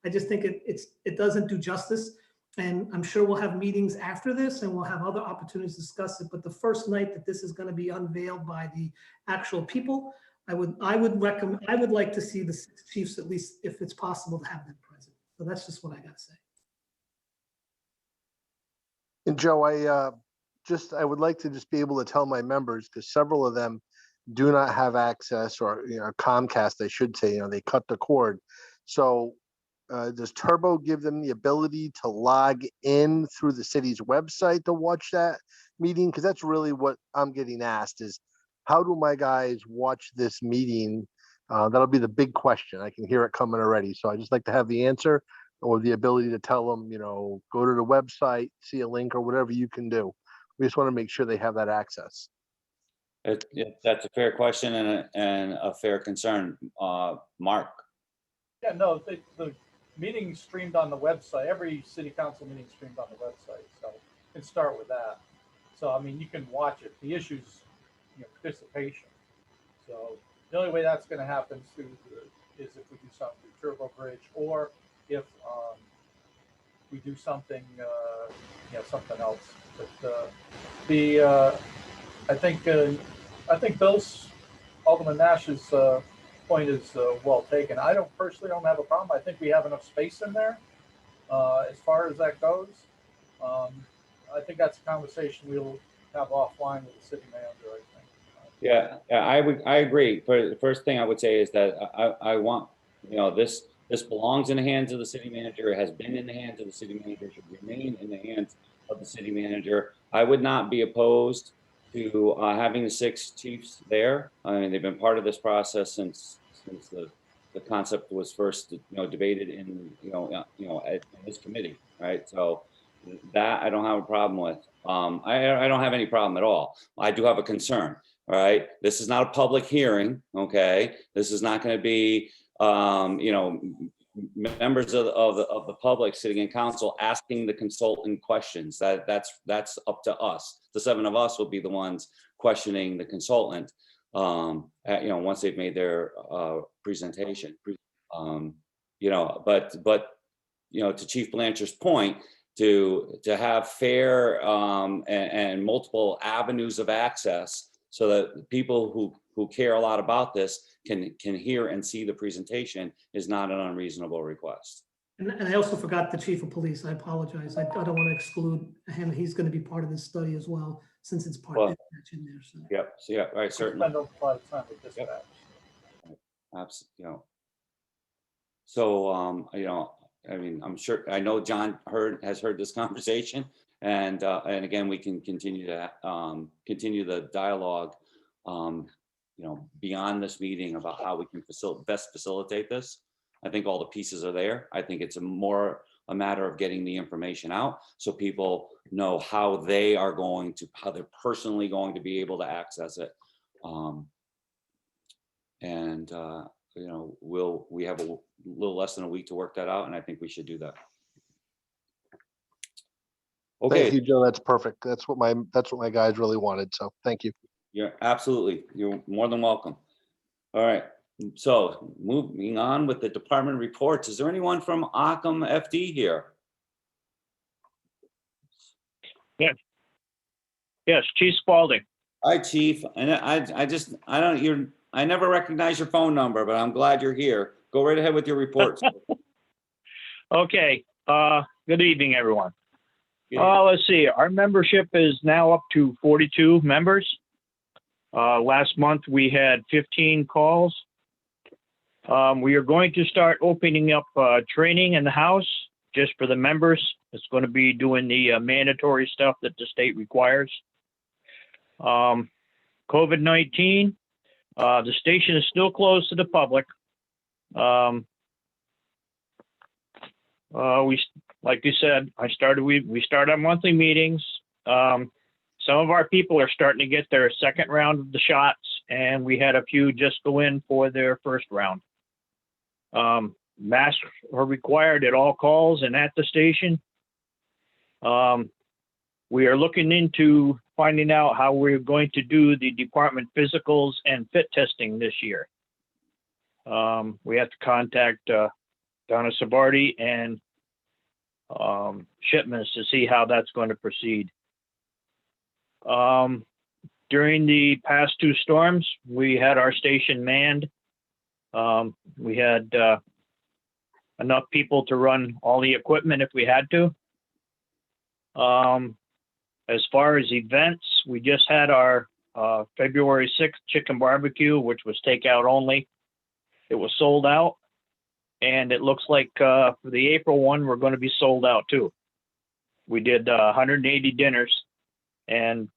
I just think it doesn't do justice. And I'm sure we'll have meetings after this and we'll have other opportunities to discuss it. But the first night that this is going to be unveiled by the actual people, I would like to see the 6 chiefs, at least if it's possible, to have them present. So that's just what I got to say. And Joe, I would like to just be able to tell my members, because several of them do not have access, or, you know, Comcast, I should say, you know, they cut the cord. So does Turbo give them the ability to log in through the city's website to watch that meeting? Because that's really what I'm getting asked is, how do my guys watch this meeting? That'll be the big question. I can hear it coming already. So I just like to have the answer or the ability to tell them, you know, go to the website, see a link or whatever you can do. We just want to make sure they have that access. That's a fair question and a fair concern. Mark? Yeah, no, the meeting's streamed on the website. Every city council meeting streamed on the website. So you can start with that. So, I mean, you can watch it. The issue's, you know, participation. So the only way that's going to happen is if we do something through Turbo Bridge, or if we do something, something else. But I think Alderman Nash's point is well taken. I personally don't have a problem. I think we have enough space in there as far as that goes. I think that's a conversation we'll have offline with the city manager, I think. Yeah, I agree. For the first thing I would say is that I want, this belongs in the hands of the city manager. It has been in the hands of the city manager, should remain in the hands of the city manager. I would not be opposed to having the 6 chiefs there. I mean, they've been part of this process since the concept was first, debated in, in this committee, right? So that I don't have a problem with. I don't have any problem at all. I do have a concern. All right, this is not a public hearing. Okay, this is not going to be, members of the public sitting in council asking the consultant questions. That's up to us. The 7 of us will be the ones questioning the consultant. Once they've made their presentation. But to Chief Blanchard's point, to have fair and multiple avenues of access, so that people who care a lot about this can hear and see the presentation is not an unreasonable request. And I also forgot the chief of police. I apologize. I don't want to exclude him. He's going to be part of this study as well, since it's part of the in there. So. Yep. So yeah. Right. Certainly. Spend a lot of time with dispatch. Yep. Absolutely. So I mean, I'm sure, I know John has heard this conversation, and again, we can continue to continue the dialogue, beyond this meeting about how we can best facilitate this. I think all the pieces are there. I think it's more a matter of getting the information out so people know how they're personally going to be able to access it. We have a little less than a week to work that out, and I think we should do that. Okay. Thank you, Joe. That's perfect. That's what my guys really wanted. So thank you. Yeah, absolutely. You're more than welcome. All right. So moving on with the department reports. Is there anyone from Occam FD here? Yes, Chief Spalding. Hi, Chief. And I never recognize your phone number, but I'm glad you're here. Go right ahead with your report. Okay. Good evening, everyone. Let's see. Our membership is now up to 42 members. Last month we had 15 calls. We are going to start opening up training in the house just for the members. It's going to be doing the mandatory stuff that the state requires. COVID-19, the station is still closed to the public. Like you said, we start our monthly meetings. Some of our people are starting to get their second round of the shots, and we had a few just go in for their first round. Masks are required at all calls and at the station. We are looking into finding out how we're going to do the department physicals and fit testing this year. We have to contact Donna Sabardi and Shipments to see how that's going to proceed. During the past 2 storms, we had our station manned. We had enough people to run all the equipment if we had to. As far as events, we just had our February 6th chicken barbecue, which was takeout only. It was sold out. And it looks like for the April one, we're going to be sold out too. We did 180 dinners, and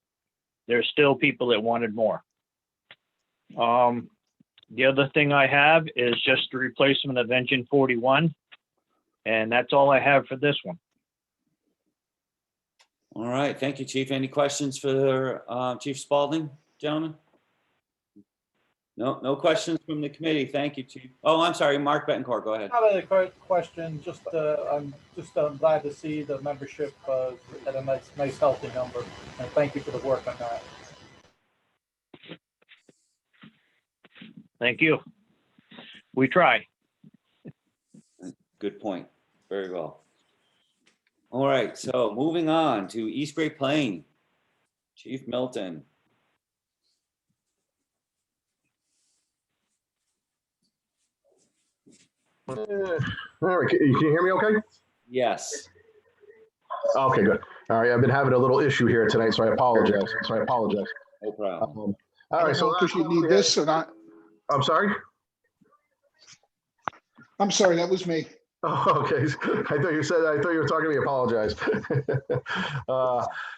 there's still people that wanted more. The other thing I have is just the replacement of engine 41, and that's all I have for this one. All right, thank you, Chief. Any questions for Chief Spalding, gentlemen? No questions from the committee. Thank you, Chief. Oh, I'm sorry, Mark Betancourt, go ahead. I have a question. I'm glad to see the membership at a nice healthy number, and thank you for the work on that. Thank you. We try. Good point. Very well. All right, so moving on to East Great Plain. Chief Milton. All right, can you hear me okay? Yes. Okay, good. All right, I've been having a little issue here tonight, so I apologize. No problem. All right, so Because you need this or not? I'm sorry? I'm sorry, that was me. Oh, okay. I thought you were talking to me. Apologize.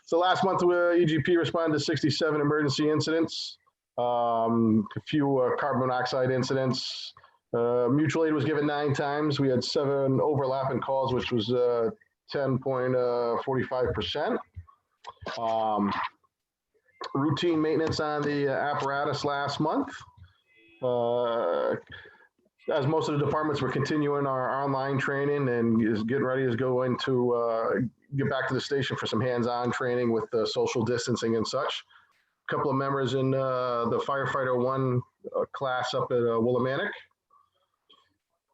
So last month, EGP responded to 67 emergency incidents, a few carbon monoxide incidents. Mutual aid was given 9 times. We had 7 overlapping calls, which was 10.45%. Routine maintenance on the apparatus last month. As most of the departments were continuing our online training and is getting ready to go into get back to the station for some hands-on training with social distancing and such. A couple of members in the firefighter 1 class up at Willimantic.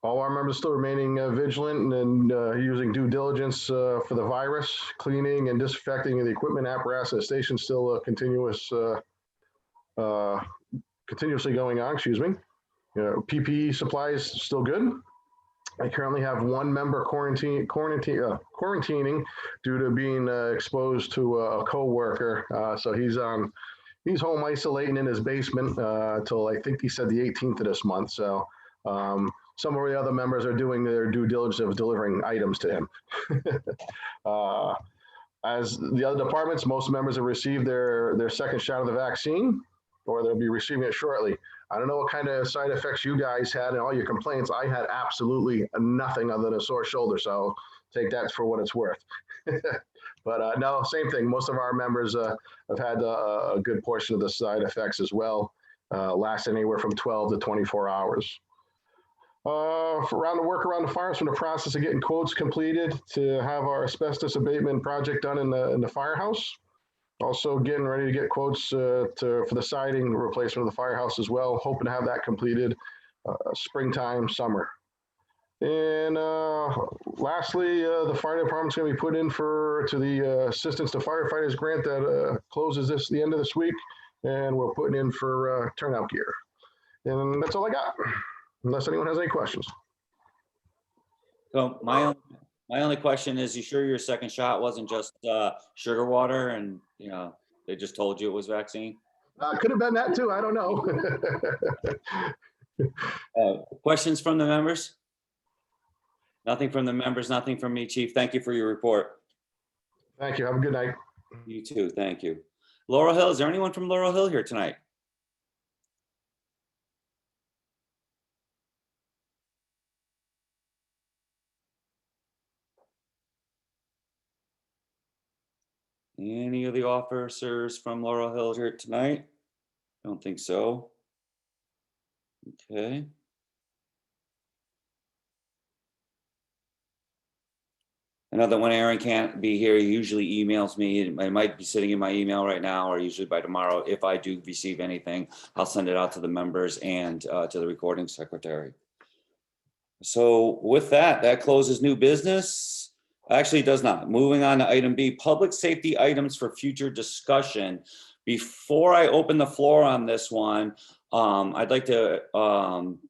All our members still remaining vigilant and using due diligence for the virus, cleaning and disinfecting of the equipment apparatus at the station still continuously going on, excuse me. PPE supplies still good. I currently have 1 member quarantining due to being exposed to a coworker. So he's home isolating in his basement till I think he said the 18th of this month. So some of the other members are doing their due diligence of delivering items to him. As the other departments, most members have received their second shot of the vaccine, or they'll be receiving it shortly. I don't know what kind of side effects you guys had and all your complaints. I had absolutely nothing other than a sore shoulder, so take that for what it's worth. But no, same thing. Most of our members have had a good portion of the side effects as well, lasting anywhere from 12 to 24 hours. Around the work around the fires, from the process of getting quotes completed to have our asbestos abatement project done in the firehouse. Also getting ready to get quotes for the siding replacement of the firehouse as well. Hoping to have that completed springtime, summer. And lastly, the fire department's going to be put in to the Assistance to Firefighters grant that closes the end of this week. And we're putting in for turnout gear. And that's all I got, unless anyone has any questions. So my only question is, you sure your second shot wasn't just sugar water and, they just told you it was vaccine? Could have been that too. I don't know. Questions from the members? Nothing from the members, nothing from me, Chief. Thank you for your report. Thank you. Have a good night. You too. Thank you. Laurel Hill, is there anyone from Laurel Hill here tonight? Any of the officers from Laurel Hill here tonight? Don't think so. Okay. Another one, Aaron can't be here. He usually emails me. It might be sitting in my email right now, or usually by tomorrow. If I do receive anything, I'll send it out to the members and to the recording secretary. So with that closes new business. Actually, it does not. Moving on to item B, public safety items for future discussion. Before I open the floor on this one, I'd like to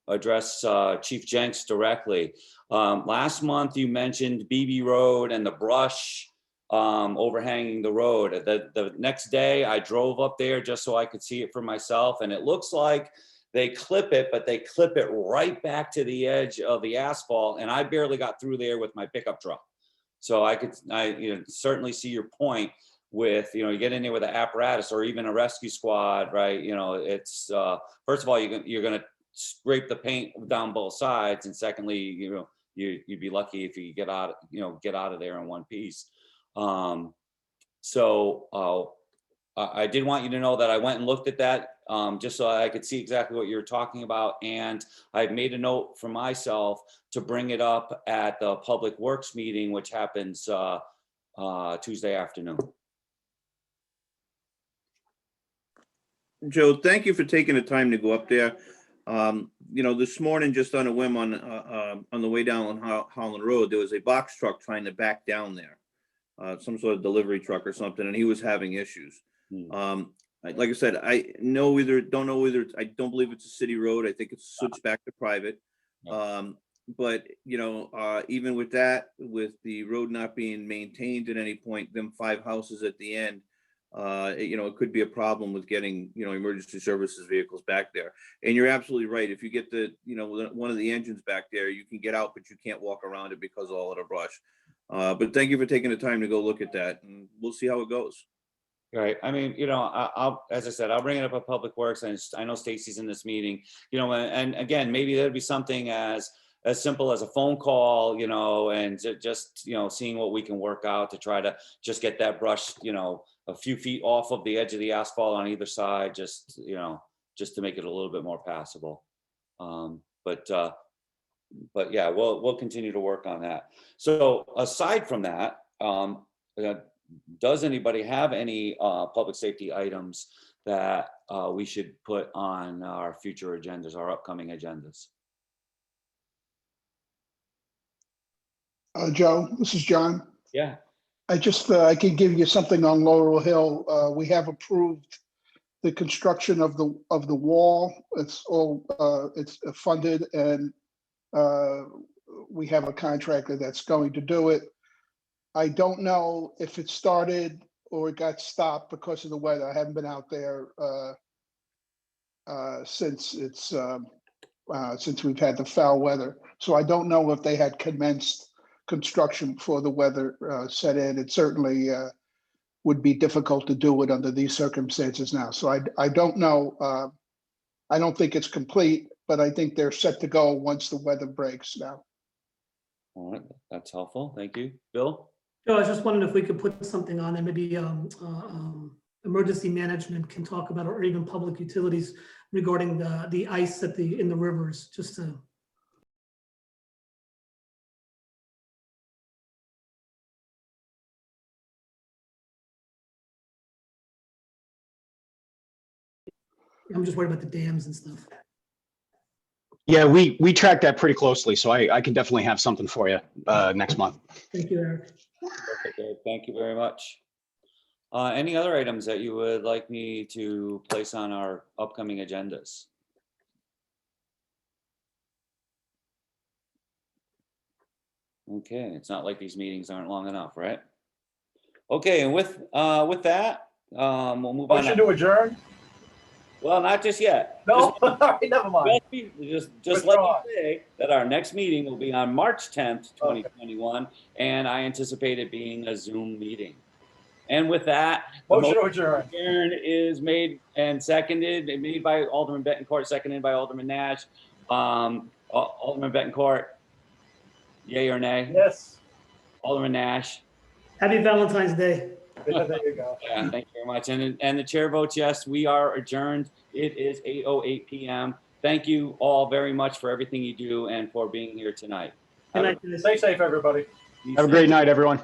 address Chief Jenks directly. Last month, you mentioned BB Road and the brush overhanging the road. The next day, I drove up there just so I could see it for myself, and it looks like they clip it, but they clip it right back to the edge of the asphalt, and I barely got through there with my pickup truck. So I certainly see your point with, you get in there with an apparatus or even a rescue squad, right? It's first of all, you're going to scrape the paint down both sides, and secondly, you'd be lucky if you get out of there in one piece. I did want you to know that I went and looked at that just so I could see exactly what you were talking about. And I've made a note for myself to bring it up at the Public Works meeting, which happens Tuesday afternoon. Joe, thank you for taking the time to go up there. This morning, just on a whim on the way down on Holland Road, there was a box truck trying to back down there. some sort of delivery truck or something, and he was having issues. Hmm. Like I said, I don't know whether, I don't believe it's a city road. I think it's switched back to private. But, you know, even with that, with the road not being maintained at any point, them 5 houses at the end, you know, it could be a problem with getting, you know, emergency services vehicles back there. And you're absolutely right. If you get the, you know, one of the engines back there, you can get out, but you can't walk around it because of all of the brush. But thank you for taking the time to go look at that, and we'll see how it goes. Right. I mean, you know, I'll, as I said, I'll bring it up at Public Works, and I know Stacy's in this meeting, you know, and again, maybe there'd be something as simple as a phone call, you know, and just, you know, seeing what we can work out to try to just get that brush, you know, a few feet off of the edge of the asphalt on either side, just, you know, just to make it a little bit more passable. But yeah, we'll continue to work on that. So aside from that, does anybody have any public safety items that we should put on our future agendas, our upcoming agendas? Joe, this is John. Yeah. I just, I can give you something on Laurel Hill. We have approved the construction of the wall. It's all, it's funded, and we have a contractor that's going to do it. I don't know if it started or it got stopped because of the weather. I haven't been out there since we've had the foul weather. So I don't know if they had commenced construction before the weather set in. It certainly would be difficult to do it under these circumstances now. So I don't know. I don't think it's complete, but I think they're set to go once the weather breaks now. All right, that's helpful. Thank you. Bill? Joe, I was just wondering if we could put something on there, maybe emergency management can talk about, or even public utilities regarding the ice in the rivers, just to. I'm just worried about the dams and stuff. Yeah, we track that pretty closely, so I can definitely have something for you next month. Thank you, Eric. Okay, thank you very much. Any other items that you would like me to place on our upcoming agendas? Okay, it's not like these meetings aren't long enough, right? Okay, and with that, we'll move on. Motion to adjourn? Well, not just yet. No, all right, never mind. Just let me say that our next meeting will be on March 10th, 2021, and I anticipate it being a Zoom meeting. And with that, the Motion to adjourn is made and seconded, made by Alderman Bettencourt, seconded by Alderman Nash. Alderman Bettencourt, yay or nay? Yes. Alderman Nash? Happy Valentine's Day. Yeah, there you go. Yeah, thank you very much. And the chair votes yes, we are adjourned. It is 8:08 p.m. Thank you all very much for everything you do and for being here tonight. Good night. Stay safe, everybody. Have a great night, everyone.